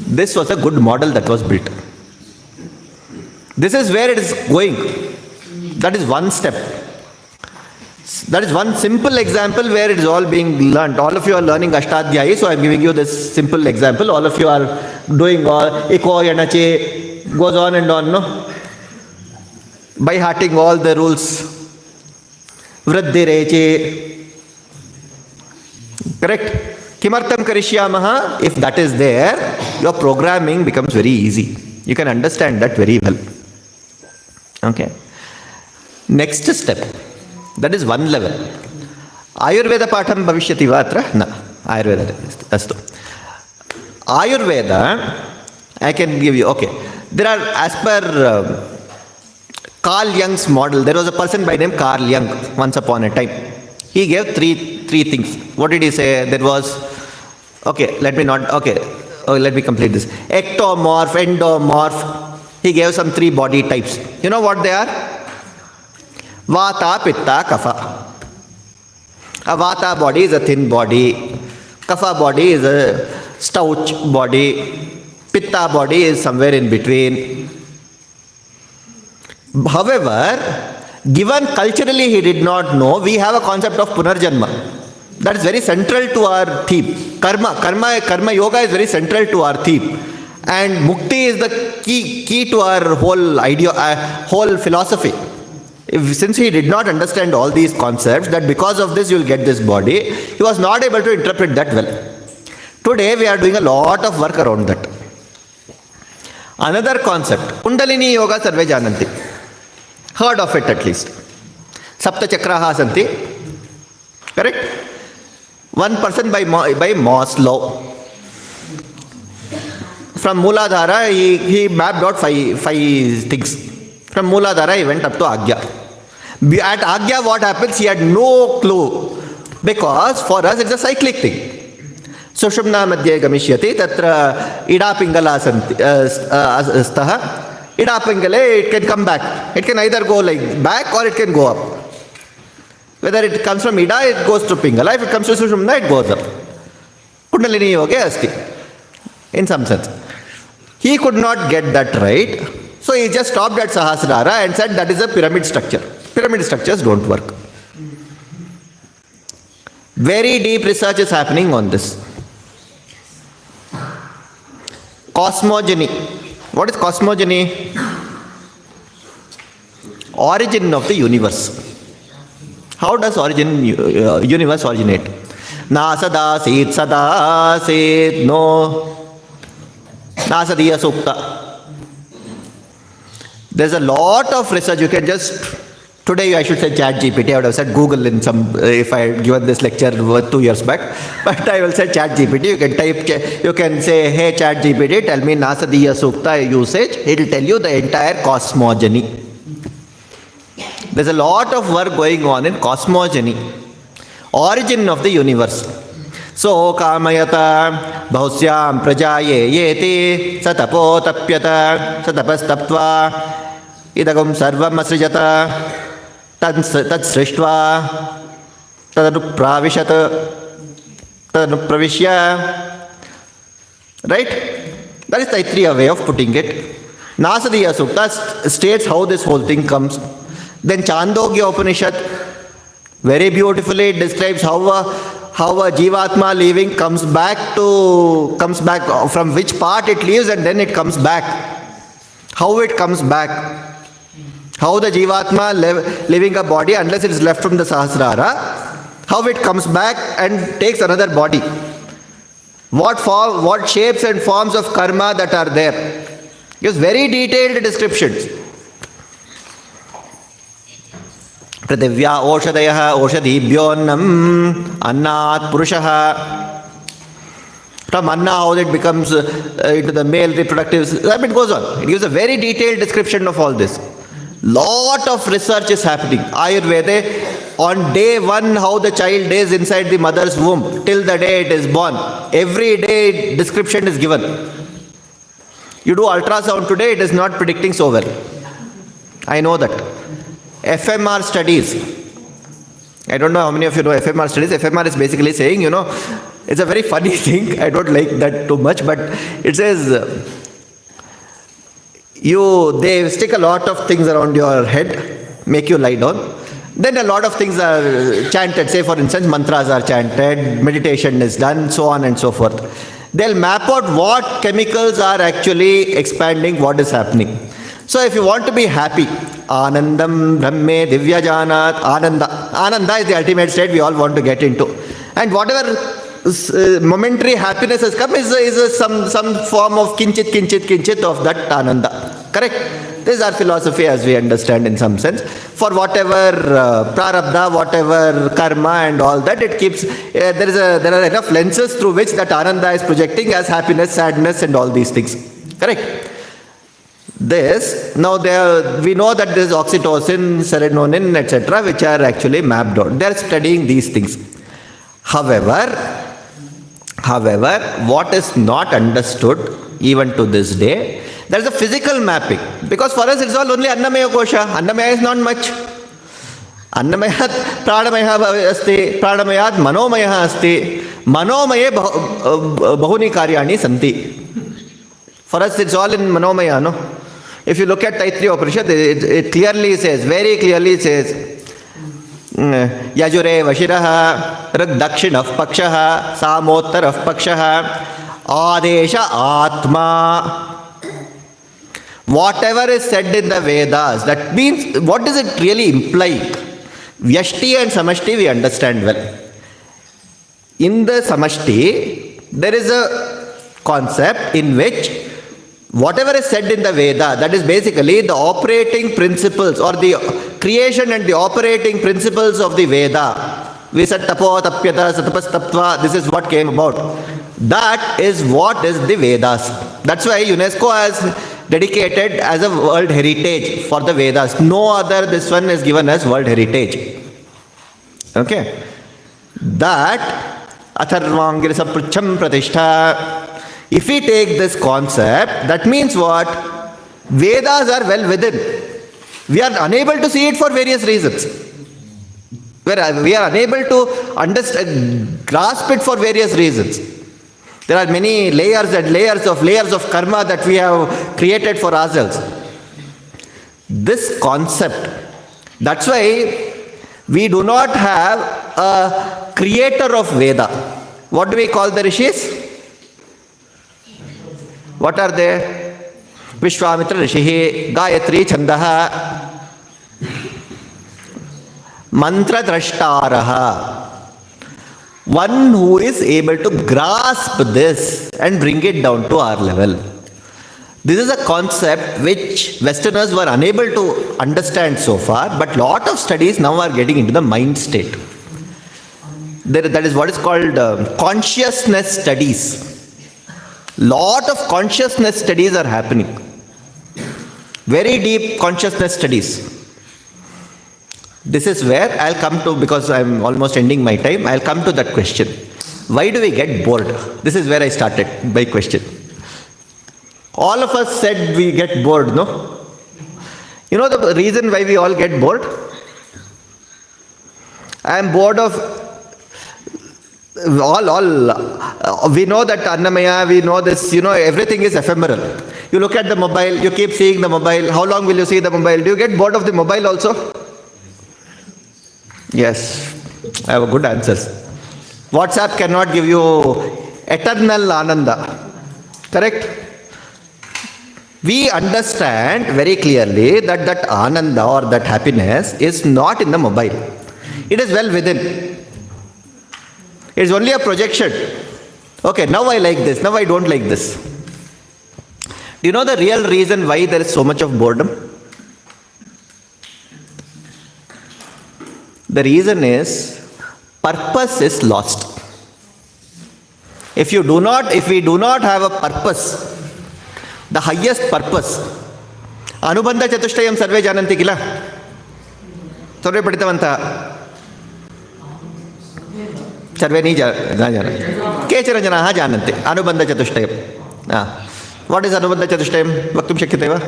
This was a good model that was built. This is where it is going. That is one step. That is one simple example where it is all being learned. All of you are learning Ashtadhyayi, so I am giving you this simple example. All of you are doing all Iko, Yanache, goes on and on, no? By hearting all the rules. Vriddhireche. Correct? Kimartam karishyamaha. If that is there, your programming becomes very easy. You can understand that very well. Okay. Next step. That is one level. Ayurveda patham bhavishyati va atra? Na. Ayurveda. Astu. Ayurveda, I can give you, okay. There are, as per Carl Jung's model, there was a person by name Carl Jung once upon a time. He gave three things. What did he say? There was, okay, let me complete this. Ectomorph, endomorph. He gave some 3 body types. You know what they are? Vata, Pitta, Kapha. A Vata body is a thin body. Kapha body is a stout body. Pitta body is somewhere in between. However, given culturally he did not know, we have a concept of Punarjanma. That is very central to our theme. Karma yoga is very central to our theme. And Mukti is the key to our whole idea, whole philosophy. Since he did not understand all these concepts, that because of this you will get this body, he was not able to interpret that well. Today we are doing a lot of work around that. Another concept, Kundalini Yoga Sarve Jananti. Heard of it at least. Sapta Chakraha Santi. Correct? One person by Maslow. From Mooladhara, he mapped out five things. From Mooladhara, he went up to Agya. At Agya, what happens? He had no clue. Because for us, it's a cyclic thing. Sushumna madhye gamishyati, tatra ida pingala staha. Ida pingale, it can come back. It can either go like back or it can go up. Whether it comes from ida, it goes to pingala. If it comes to sushumna, it goes up. Kundalini yoga asti. In some sense. He could not get that right. So he just stopped at Sahasrara and said that is a pyramid structure. Pyramid structures don't work. Very deep research is happening on this. Cosmogony. What is cosmogony? Origin of the universe. How does universe originate? Na sada sit, no. Na sadiya sukta. There's a lot of research. You can just, today I should say ChatGPT. I would have said Google in some, if I had given this lecture 2 years back. But I will say ChatGPT. You can type, you can say, hey ChatGPT, tell me Nasadiya Sukta usage. It will tell you the entire cosmogony. There's a lot of work going on in cosmogony. Origin of the universe. So kamayata bhahusyam prajaye yeti satapo tapyata satapastaptva idagam sarvam asrijata tad srishtva tadanupravishata tadanupravishya. Right? That is the Taittiriya way of putting it. Nasadiya Sukta states how this whole thing comes. Then Chandogya Upanishad very beautifully describes how a Jivatma leaving comes back from which part it leaves and then it comes back. How it comes back. How the Jivatma leaving a body, unless it is left from the Sahasrara, how it comes back and takes another body. What shapes and forms of karma that are there. Gives very detailed descriptions. Pradivya oshadayah oshadibhyonnam annat purushaha. From anna, how it becomes into the male reproductive, it goes on. It gives a very detailed description of all this. Lot of research is happening. Ayurveda, on day 1, how the child is inside the mother's womb, till the day it is born. Every day description is given. You do ultrasound today, it is not predicting so well. I know that. FMR studies. I don't know how many of you know FMR studies. FMR is basically saying, it's a very funny thing. I don't like that too much, but it says they stick a lot of things around your head, make you lie down. Then a lot of things are chanted. Say for instance, mantras are chanted, meditation is done, so on and so forth. They'll map out what chemicals are actually expanding, what is happening. So if you want to be happy, Anandam Brahme Divya Janat, Ananda is the ultimate state we all want to get into. And whatever momentary happiness has come is some form of kinchit of that Ananda. Correct? This is our philosophy as we understand in some sense. For whatever prarabdha, whatever karma and all that, it keeps, there are enough lenses through which that Ananda is projecting as happiness, sadness and all these things. Correct? Now we know that there is oxytocin, serotonin, etc., which are actually mapped out. They are studying these things. However, what is not understood even to this day, there is a physical mapping. Because for us it's all only Annamaya Kosha. Annamaya is not much. Annamayat Pranamaya asti, Pranamayat Manomaya asti, Manomaye Bahuni Karyani Santi. For us it's all in Manomaya, no? If you look at Taittiriya Upanishad, it clearly says, very clearly says, Yajure Vashiraha, Ragdakshinah Pakshaha, Samottarah Pakshaha, Adesha Atma. Whatever is said in the Vedas, that means, what does it really imply? Vyashti and Samashti we understand well. In the Samashti, there is a concept in which whatever is said in the Veda, that is basically the operating principles or the creation and the operating principles of the Veda. We said tapo, tapyata, satapas, tapva, this is what came about. That is what is the Vedas. That's why UNESCO has dedicated as a world heritage for the Vedas. No other, this one is given as world heritage. Okay. That, atharvangir saprucham pratishtha. If we take this concept, that means what? Vedas are well within. We are unable to see it for various reasons. We are unable to understand, grasp it for various reasons. There are many layers and layers of karma that we have created for ourselves. This concept, that's why we do not have a creator of Veda. What do we call the rishis? What are they? Vishwamitra Rishihi, Gayatri Chandaha, Mantra Drashtaraha. One who is able to grasp this and bring it down to our level. This is a concept which Westerners were unable to understand so far, but lot of studies now are getting into the mind state. That is what is called consciousness studies. Lot of consciousness studies are happening. Very deep consciousness studies. This is where I'll come to, because I'm almost ending my time, I'll come to that question. Why do we get bored? This is where I started my question. All of us said we get bored, no? You know the reason why we all get bored? I am bored of we know that Annamaya, we know this, everything is ephemeral. You look at the mobile, you keep seeing the mobile. How long will you see the mobile? Do you get bored of the mobile also? Yes, I have good answers. WhatsApp cannot give you eternal ananda. Correct? We understand very clearly that that ananda or that happiness is not in the mobile. It is well within. It is only a projection. Okay, now I like this, now I don't like this. Do you know the real reason why there is so much of boredom? The reason is purpose is lost. If we do not have a purpose, the highest purpose, Anubandha Chatushtayam sarve jananti kila? Sarve paditavanta? Sarve nahi jana. Kechara janaha jananti. Anubandha Chatushtayam. What is Anubandha Chatushtayam? Vaktum shakyate va?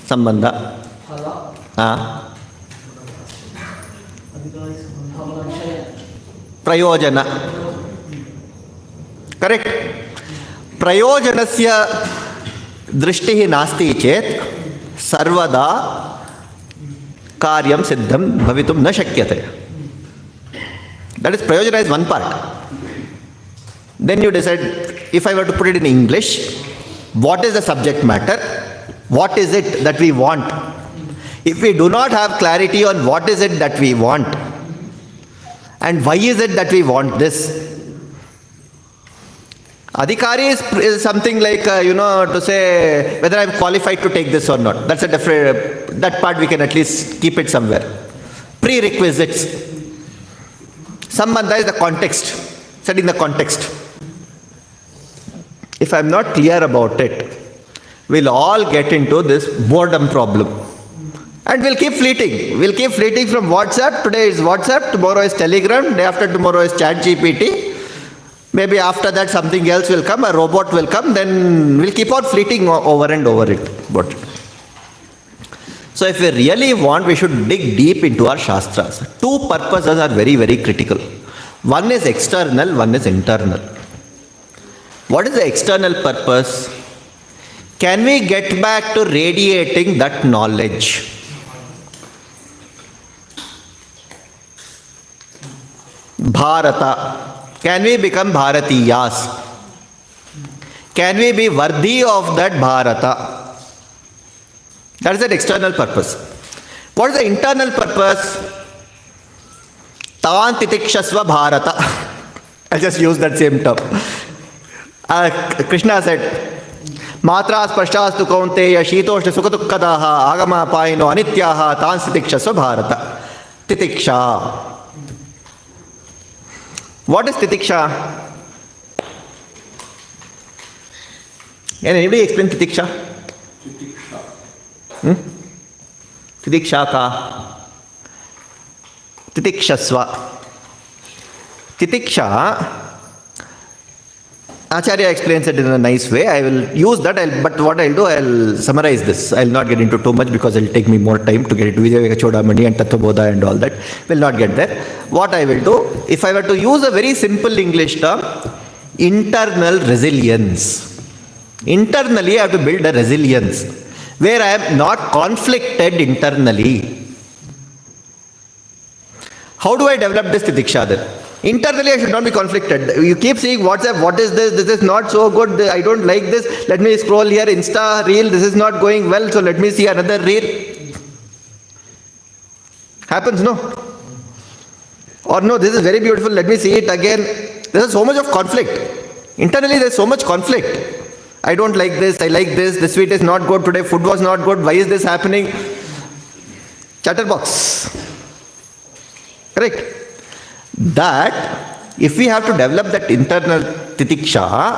Sambandha. Prayojana. Correct? Prayojanasya drishtihi nasti chet sarvada karyam siddham bhavitum na shakyate. That is, prayojana is one part. Then you decide, if I were to put it in English, what is the subject matter? What is it that we want? If we do not have clarity on what is it that we want and why is it that we want this, Adhikari is something like, to say whether I'm qualified to take this or not. That's a different, that part we can at least keep it somewhere. Prerequisites. Sambandha is the context, setting the context. If I'm not clear about it, we'll all get into this boredom problem. And we'll keep fleeting. We'll keep fleeting from WhatsApp. Today is WhatsApp, tomorrow is Telegram, day after tomorrow is ChatGPT. Maybe after that something else will come, a robot will come, then we'll keep on fleeting over and over it. So if we really want, we should dig deep into our Shastras. Two purposes are very, very critical. One is external, one is internal. What is the external purpose? Can we get back to radiating that knowledge? Bharata. Can we become Bharatiyas? Can we be worthy of that Bharata? That is an external purpose. What is the internal purpose? Tan titikshasva bharata. I'll just use that same term. Krishna said, Matra spashtastu kaunteya shitoshna sukatukkadaha agama paino anityaha tan titikshasva bharata. Titiksha. What is titiksha? Can anybody explain titiksha? Titiksha ka. Titikshasva. Titiksha, Acharya explains it in a nice way. I will use that, but what I'll do, I'll summarize this. I'll not get into too much because it'll take me more time to get into Vijayaveka Chodamani and Tattvabodha and all that. Will not get there. What I will do, if I were to use a very simple English term, internal resilience. Internally, I have to build a resilience where I am not conflicted internally. How do I develop this titiksha then? Internally, I should not be conflicted. You keep seeing WhatsApp, what is this? This is not so good. I don't like this. Let me scroll here, Insta, Reel. This is not going well, so let me see another Reel. Happens, no? Or no, this is very beautiful. Let me see it again. There is so much of conflict. Internally, there is so much conflict. I don't like this. I like this. The sweet is not good today. Food was not good. Why is this happening? Chatterbox. Correct? That, if we have to develop that internal titiksha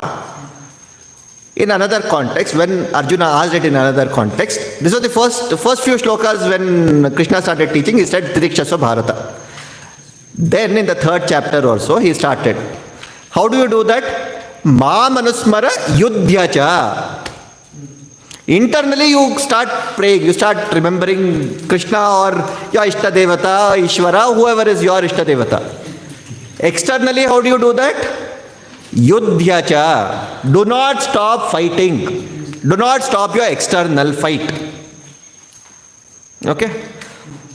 in another context, when Arjuna asked it in another context, this was the first few shlokas when Krishna started teaching, he said Titikshasva Bharata. Then in the third chapter also, he started. How do you do that? Ma manusmara yudhyacha. Internally you start praying, you start remembering Krishna or your Ishta Devata, Ishvara, whoever is your Ishta Devata. Externally, how do you do that? Yudhyacha. Do not stop fighting. Do not stop your external fight. Okay?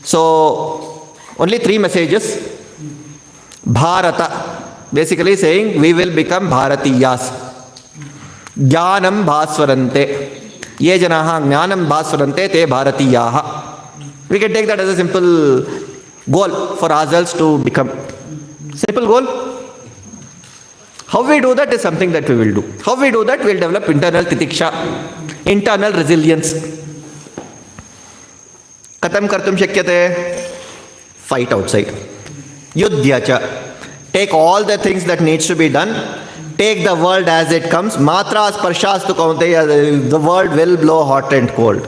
So, only 3 messages. Bharata. Basically saying, we will become Bharatiyas. Jnanam bhasvarante. Ye janaha jnanam bhasvarante te Bharatiyaha. We can take that as a simple goal for ourselves to become. Simple goal. How we do that is something that we will do. How we do that? We will develop internal titiksha, internal resilience. Katam kartum shakyate? Fight outside. Yudhyacha. Take all the things that needs to be done. Take the world as it comes. Matra sparshastu kaunteya. The world will blow hot and cold.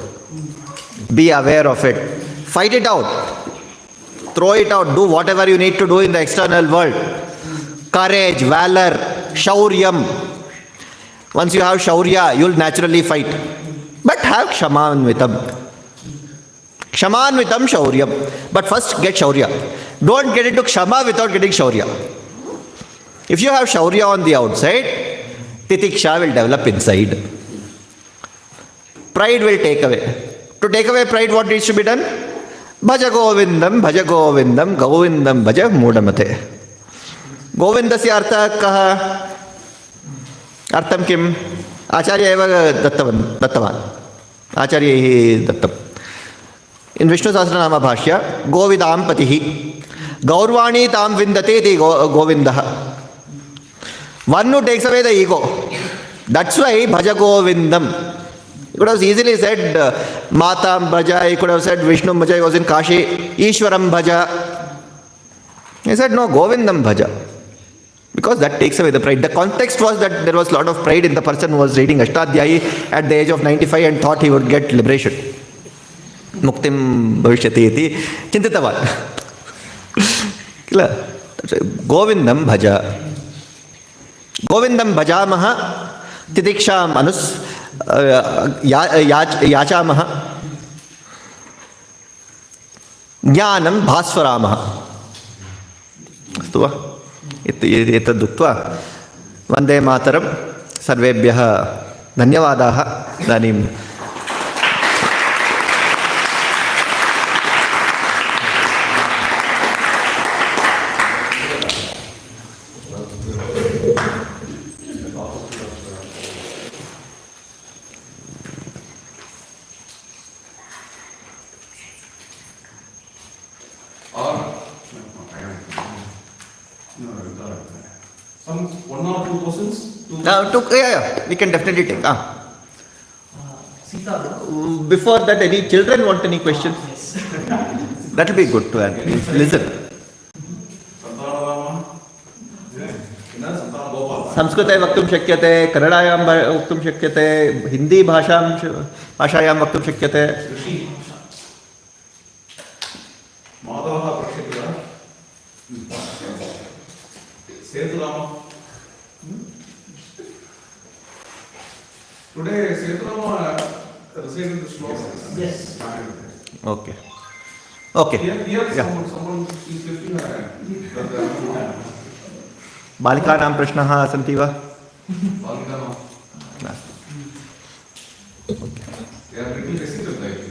Be aware of it. Fight it out. Throw it out. Do whatever you need to do in the external world. Courage, valor, shauryam. Once you have shaurya, you'll naturally fight. But have kshamanvitam. Kshamanvitam shauryam. But first get shaurya. Don't get into kshama without getting shaurya. If you have shaurya on the outside, titiksha will develop inside. Pride will take away. To take away pride, what needs to be done? Bhaja Govindam, Govindam Bhaja Mudamate. Govindasya artha kaha? Artham kim? Acharya eva dattavan. Acharya hi dattam. In Vishnu Sahasranama Bhashya, Govidam patihi. Gaurvani tam vindate ti Govindaha. One who takes away the ego. That's why Bhaja Govindam. He could have easily said Matam Bhaja, he could have said Vishnu Bhaja, he was in Kashi, Ishwaram Bhaja. He said no, Govindam Bhaja. Because that takes away the pride. The context was that there was a lot of pride in the person who was reading Ashtadhyayi at the age of 95 and thought he would get liberation. Muktim bhavishyati iti chintitavan. Govindam Bhaja. Govindam Bhajamaha Titiksham Anus Yachamaha Jnanam Bhasvaramaha. Astu va? Etadukva Vande Mataram Sarvebhyaha Dhanyavadaha Dhanim. Or or two questions? We can definitely take. Sita. Before that, any children want any questions? Yes. That will be good to answer. Listen. संस्कृते वक्तुं शक्यते, कन्नडायां वक्तुं शक्यते, हिंदी भाषायां वक्तुं शक्यते. माधवः पृच्छति वा? Seturam. Today Seturama recited the sloka. Yes. Okay. Okay. Here Yeah. someone is lifting her hand. बालिकानां प्रश्नाः सन्ति वा? बालिकानां. They are little hesitant like.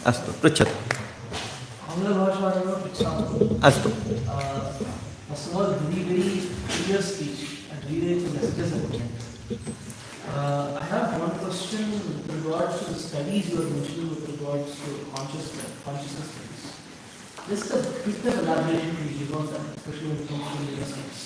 अस्तु, पृच्छतु. आङ्ग्लभाषायां पृच्छामि. अस्तु. First of all, very clear speech and relay to messages and intent. I have one question with regards to the studies you are mentioning with regards to consciousness studies. Just a bit of elaboration please about that, especially when it comes to neuroscience.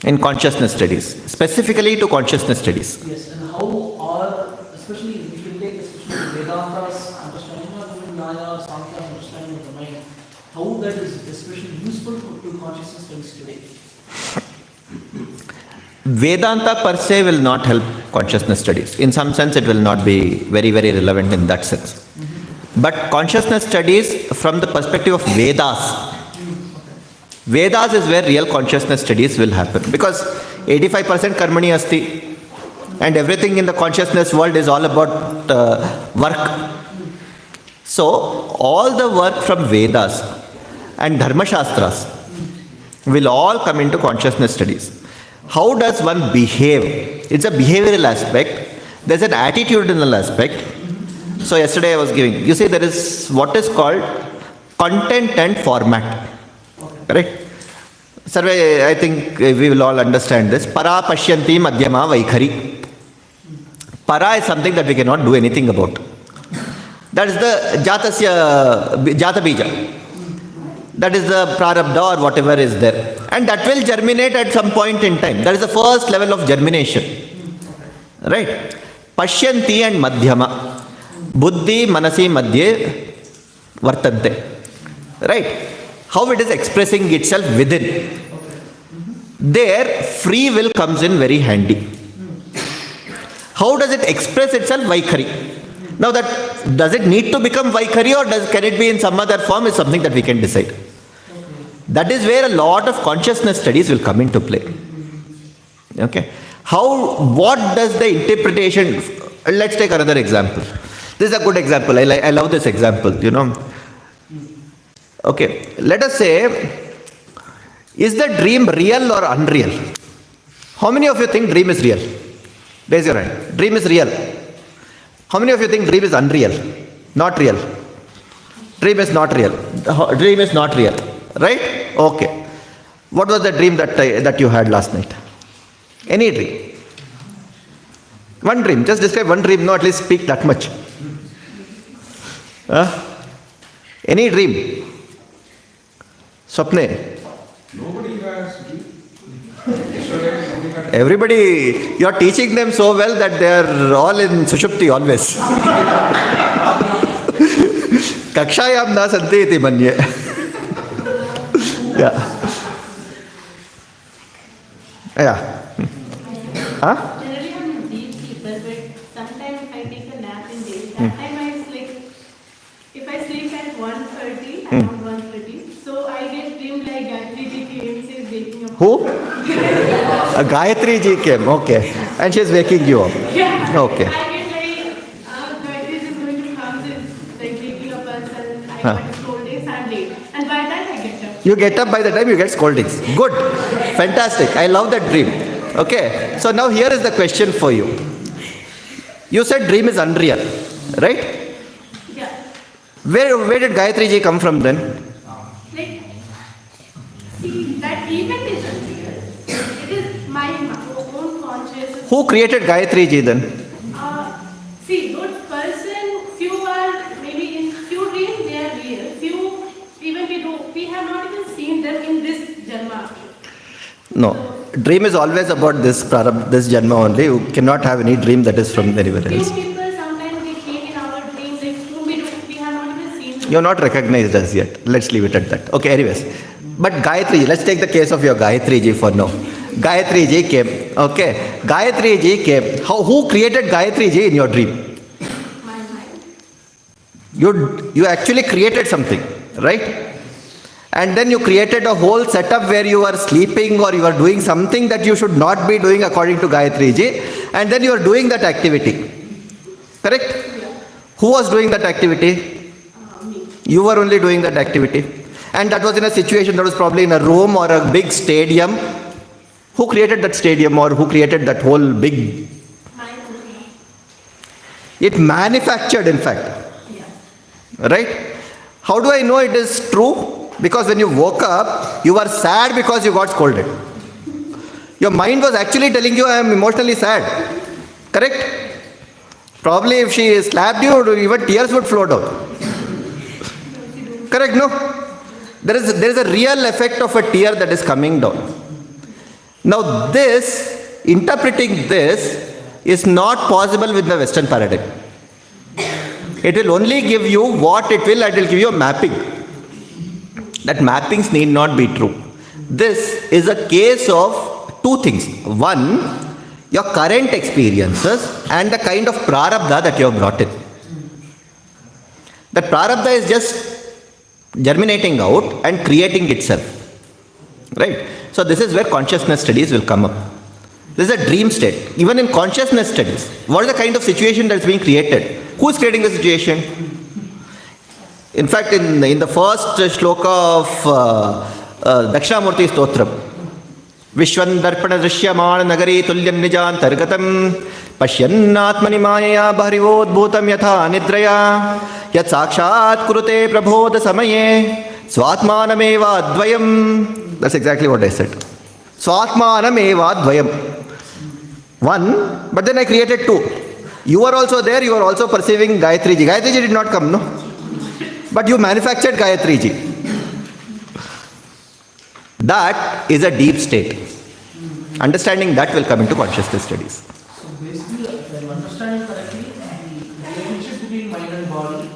In consciousness studies, specifically to consciousness studies. Yes, and how are, especially if you take especially Vedanta's understanding or even Nyaya, Sankhya's understanding of the mind, how that is especially useful to consciousness studies today? Vedanta per se will not help consciousness studies. In some sense, it will not be very, very relevant in that sense. But consciousness studies from the perspective of Vedas. Vedas is where real consciousness studies will happen. Because 85% karmani asti. And everything in the consciousness world is all about work. So, all the work from Vedas and Dharma Shastras will all come into consciousness studies. How does one behave? It's a behavioral aspect. There's an attitudinal aspect. So yesterday I was giving, you see there is what is called content and format. Correct? Survey, I think we will all understand this. Para pashyanti madhyama vaikhari. Para is something that we cannot do anything about. That is the jata bija. That is the prarabdha or whatever is there. And that will germinate at some point in time. That is the first level of germination. Right? Pashyanti and madhyama. Buddhi manasi madhye vartante. Right? How it is expressing itself within. There, free will comes in very handy. How does it express itself? Vaikhari. Now that, does it need to become Vaikhari or can it be in some other form is something that we can decide. That is where a lot of consciousness studies will come into play. Okay. What does the interpretation, let's take another example. This is a good example. I love this example, you know. Okay. Let us say, is the dream real or unreal? How many of you think dream is real? Raise your hand. Dream is real. How many of you think dream is unreal? Not real. Dream is not real. Dream is not real. Right? Okay. What was the dream that you had last night? Any dream? One dream. Just describe one dream. No, at least speak that much. Any dream? Swapne? Nobody has. Everybody, you are teaching them so well that they are all in Sushupti always. Kakshayam na santi iti manye. Yeah. Huh? Generally, I'm a deep sleeper, but sometimes if I take a nap in day, that time I like, if I sleep at 1:30, around 1:30, so I get dream like Karthickji came, says waking up. Who? Gayatri ji came, okay. And she's waking you up. Yeah. Okay. I get like, Karthickji is going to come, like waking up us, and I got scoldings, I'm late. And by that I get up. You get up by the time you get scoldings. Good. Fantastic. I love that dream. Okay. So now here is the question for you. You said dream is unreal, right? Yeah. Where did Gayatri ji come from then? Like, see, that event is unreal. It is my own consciousness. Who created Gayatri ji then? See, those person, few are maybe in few dreams they are real. Few even we have not even seen them in this Janma. No. Dream is always about this Janma only. You cannot have any dream that is from anywhere Few else. people sometimes they take in our dreams like whom we have not even seen them. You're not recognized as yet. Let's leave it at that. Okay, anyways. But Gayatri, let's take the case of your Gayatri ji for now. Gayatri ji came. Okay. Gayatri ji came. Who created Gayatri ji in your dream? My mind. You actually created something, right? And then you created a whole setup where you are sleeping or you are doing something that you should not be doing according to Gayatri ji. And then you are doing that activity. Correct? Yeah. Who was doing that activity? Me. You were only doing that activity. And that was in a situation that was probably in a room or a big stadium. Who created that stadium or who created that whole big... My own. It manufactured, in fact. Yeah. Right? How do I know it is true? Because when you woke up, you were sad because you got scolded. Your mind was actually telling you, I am emotionally sad. Correct? Probably if she slapped you, even tears would flow down. Correct, no? There is a real effect of a tear that is coming down. Now this, interpreting this, is not possible with the Western paradigm. It will only give you what it will, and it will give you a mapping. That mappings need not be true. This is a case of two things. One, your current experiences and the kind of prarabdha that you have brought in. That prarabdha is just germinating out and creating itself. Right? So this is where consciousness studies will come up. This is a dream state. Even in consciousness studies, what is the kind of situation that is being created? Who is creating the situation? In fact, in the first shloka of Dakshinamurti Stotram, Vishwan Darpana Drishyamana Nagari Tulyan Nijan Targatam Pashyannatmani Maya Bharivod Bhutam Yatha Nidraya Yat Sakshat Kurute Prabodha Samaye Swatmanameva Advayam. That's exactly what I said. Swatmanameva Advayam. One, but then I created two. You were also there, you were also perceiving Gayatri ji. Gayatri ji did not come, no? But you manufactured Gayatri ji. That is a deep state. Understanding that will come into consciousness studies. So basically, if I'm understanding correctly, the relationship between mind and body,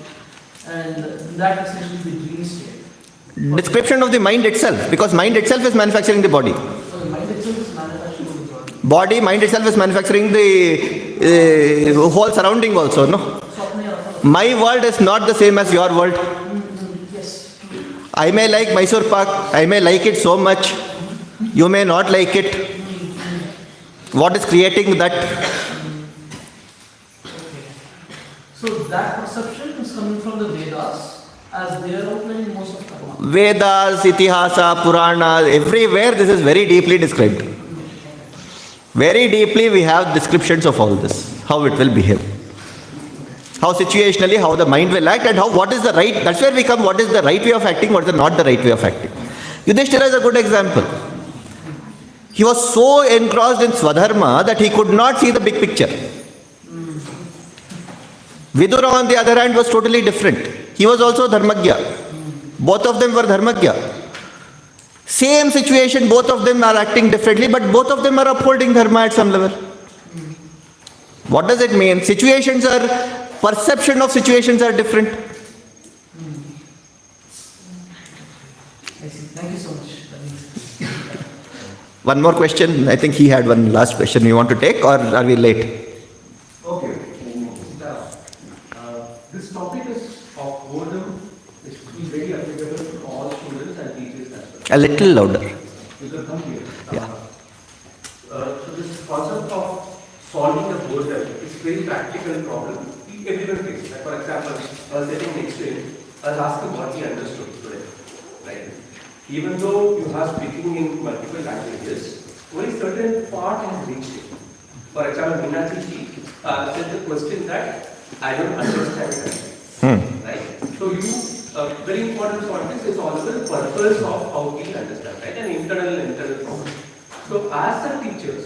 and that essentially the dream state. Description of the mind itself, because mind itself is manufacturing the body. So the mind itself is manufacturing the body. Mind itself is manufacturing the whole surrounding also, no? My world is not the same as your world. Yes. I may like Mysore Pak, I may like it so much, you may not like it. What is creating that? So that perception is coming from the Vedas as they are outlining most of karma. Vedas, Itihasa, Purana, everywhere this is very deeply described. Very deeply we have descriptions of all this, how it will behave. How situationally, how the mind will act, and what is the right, that's where we come, what is the right way of acting, what is not the right way of acting. Yudhishthira is a good example. He was so engrossed in Swadharma that he could not see the big picture. Vidura, on the other hand, was totally different. He was also Dharmagya. Both of them were Dharmagya. Same situation, both of them are acting differently, but both of them are upholding Dharma at some level. What does it mean? Perception of situations are different. I see. Thank you so much. That makes sense. One more question. I think he had one last question you want to take, or are we late? Okay. This topic is of boredom, which is very applicable to all students and teachers as well. A little louder. You can come here. Yeah. So this concept of solving a boredom is a very practical problem. Everyone thinks. Like for example, I was sitting next to him, I was asking what he understood today. Right? Even though you are speaking in multiple languages, only certain part has reached him. For example, Meenakshi ji said the question that I don't understand that. Right? So very important point is also the purpose of how we understand, right? An internal problem. So as the teachers,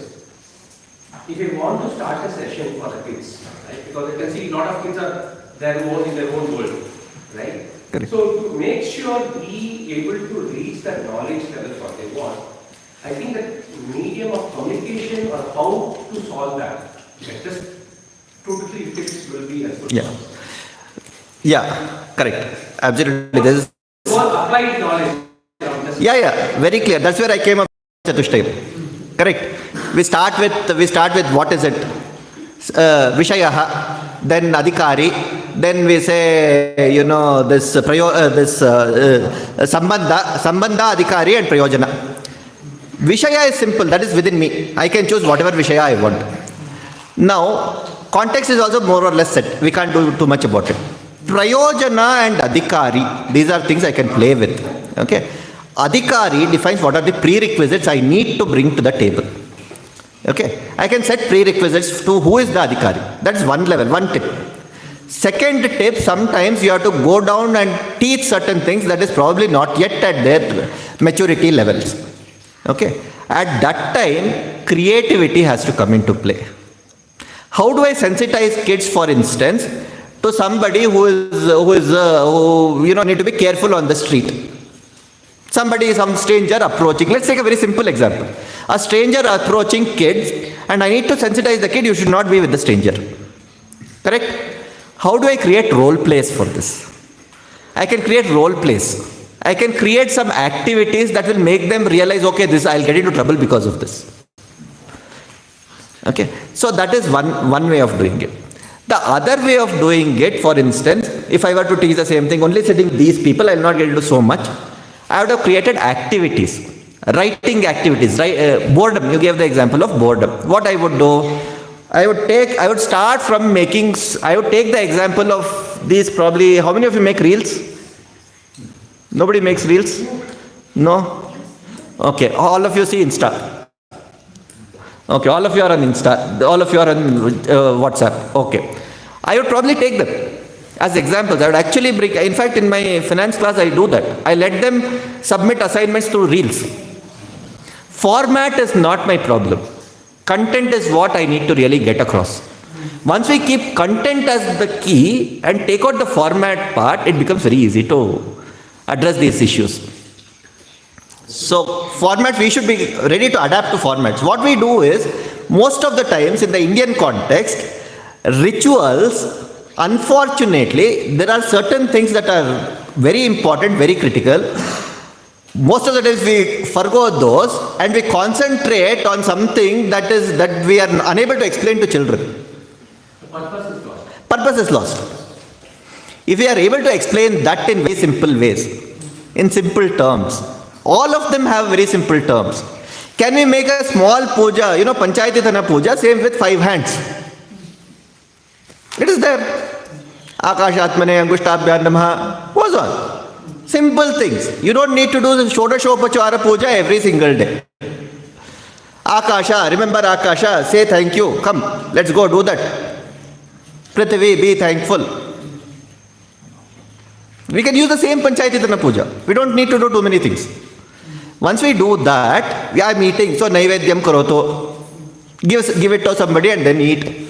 if you want to start a session for the kids, right? Because you can see a lot of kids are there more in their own world, right? Correct. So to make sure we able to reach the knowledge level what they want, I think that medium of communication or how to solve that, just 2 to 3 tips will be helpful. Yeah, correct. Absolutely. This is All applied knowledge. very clear. That's where I came up with Chatushtayam. Correct. We start with what is it? Vishayaha, then Adhikari, then we say, this Sambandha, Adhikari and Prayojana. Vishaya is simple, that is within me. I can choose whatever Vishaya I want. Now, context is also more or less set. We can't do too much about it. Prayojana and Adhikari, these are things I can play with. Okay. Adhikari defines what are the prerequisites I need to bring to the table. Okay. I can set prerequisites to who is the Adhikari. That's one level, one tip. Second tip, sometimes you have to go down and teach certain things that is probably not yet at their maturity levels. Okay. At that time, creativity has to come into play. How do I sensitize kids, for instance, to somebody who need to be careful on the street? Some stranger approaching. Let's take a very simple example. A stranger approaching kids, and I need to sensitize the kid, you should not be with the stranger. Correct? How do I create role plays for this? I can create role plays. I can create some activities that will make them realize, okay, I'll get into trouble because of this. Okay, so that is one way of doing it. The other way of doing it, for instance, if I were to teach the same thing, only sitting these people, I will not get into so much. I would have created activities, writing activities, boredom. You gave the example of boredom. What I would do, I would take the example of these probably, how many of you make reels? Nobody makes reels? No? Okay, all of you see Insta. Okay, all of you are on Insta, all of you are on WhatsApp. Okay. I would probably take them as examples. I would actually bring, in fact, in my finance class, I do that. I let them submit assignments through reels. Format is not my problem. Content is what I need to really get across. Once we keep content as the key and take out the format part, it becomes very easy to address these issues. So formats, we should be ready to adapt to formats. What we do is, most of the times in the Indian context, rituals, unfortunately, there are certain things that are very important, very critical. Most of the times we forgo those and we concentrate on something that we are unable to explain to children. The purpose is lost. Purpose is lost. If we are able to explain that in very simple ways, in simple terms, all of them have very simple terms. Can we make a small puja, Panchayati Thana puja, same with 5 hands? It is there. Akashatmane Angushtabhyan Namaha, goes on. Simple things. You don't need to do the Shodashopachara puja every single day. Akasha, remember Akasha, say thank you. Come, let's go do that. Prithvi, be thankful. We can use the same Panchayati Thana puja. We don't need to do too many things. Once we do that, we are meeting. So, Naivedyam Karoto. Give it to somebody and then eat.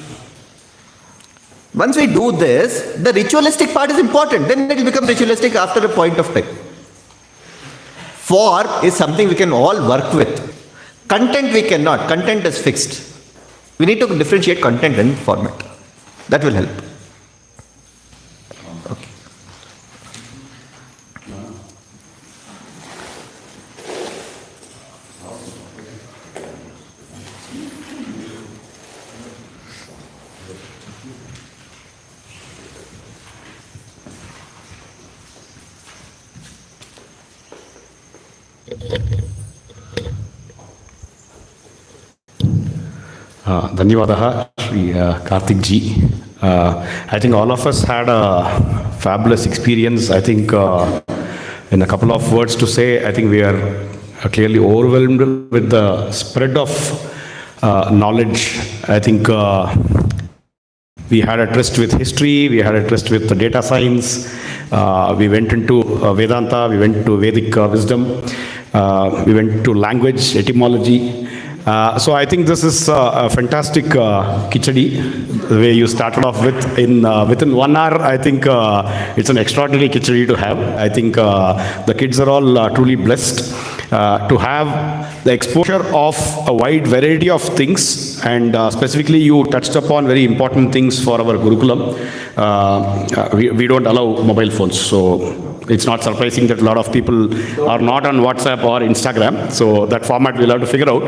Once we do this, the ritualistic part is important. Then it will become ritualistic after a point of time. Form is something we can all work with. Content we cannot. Content is fixed. We need to differentiate content and format. That will help. Okay. Dhanyavadaha, Shri Karthickji. I think all of us had a fabulous experience. I think in a couple of words to say, I think we are clearly overwhelmed with the spread of knowledge. I think we had a tryst with history, we had a tryst with the data science, we went into Vedanta, we went to Vedic wisdom, we went to language, etymology. So I think this is a fantastic khichdi, the way you started off with. Within 1 hour, I think it's an extraordinary khichdi to have. I think the kids are all truly blessed. to have the exposure of a wide variety of things, and specifically you touched upon very important things for our curriculum. We don't allow mobile phones, so it's not surprising that a lot of people are not on WhatsApp or Instagram. So that format we'll have to figure out.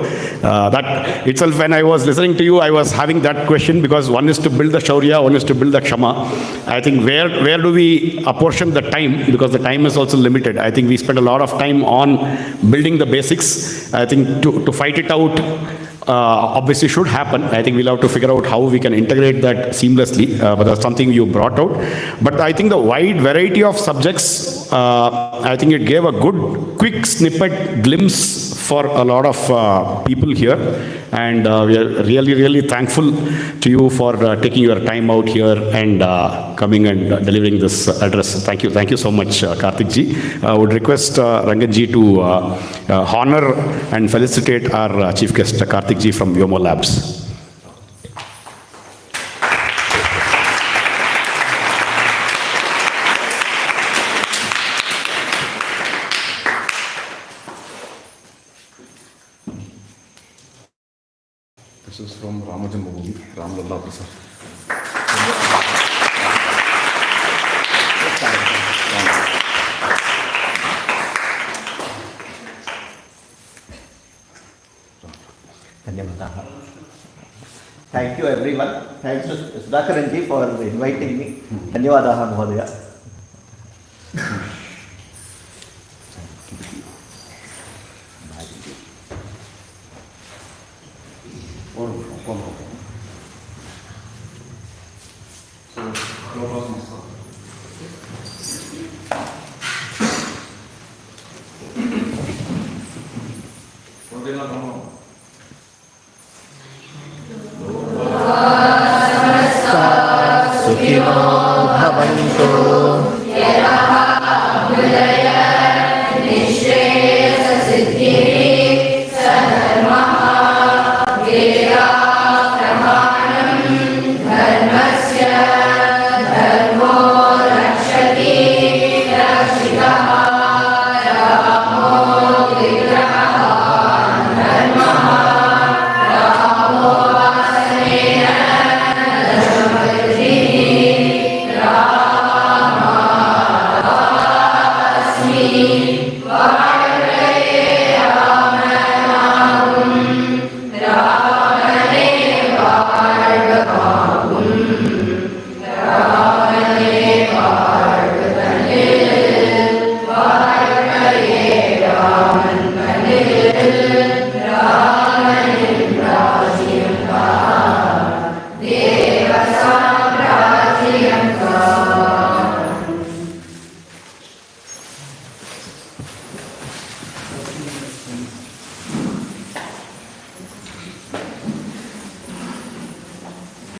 That itself, when I was listening to you, I was having that question, because one is to build the Shaurya, one is to build the Kshama. I think where do we apportion the time? Because the time is also limited. I think we spend a lot of time on building the basics. I think to fight it out, obviously should happen. I think we'll have to figure out how we can integrate that seamlessly, but that's something you brought out. But I think the wide variety of subjects, I think it gave a good, quick snippet glimpse for a lot of people here. And we are really, really thankful to you for taking your time out here and coming and delivering this address. Thank you. Thank you so much, Karthikji. I would request Ranganji to honor and felicitate our chief guest, Karthikji from Vyomo Labs. This is from Ramajambhumi, Ramlalla Prasad. Thank you everyone. Thanks to Sudhakaranji for inviting me. Dhanyawadaha Mahodaya. One.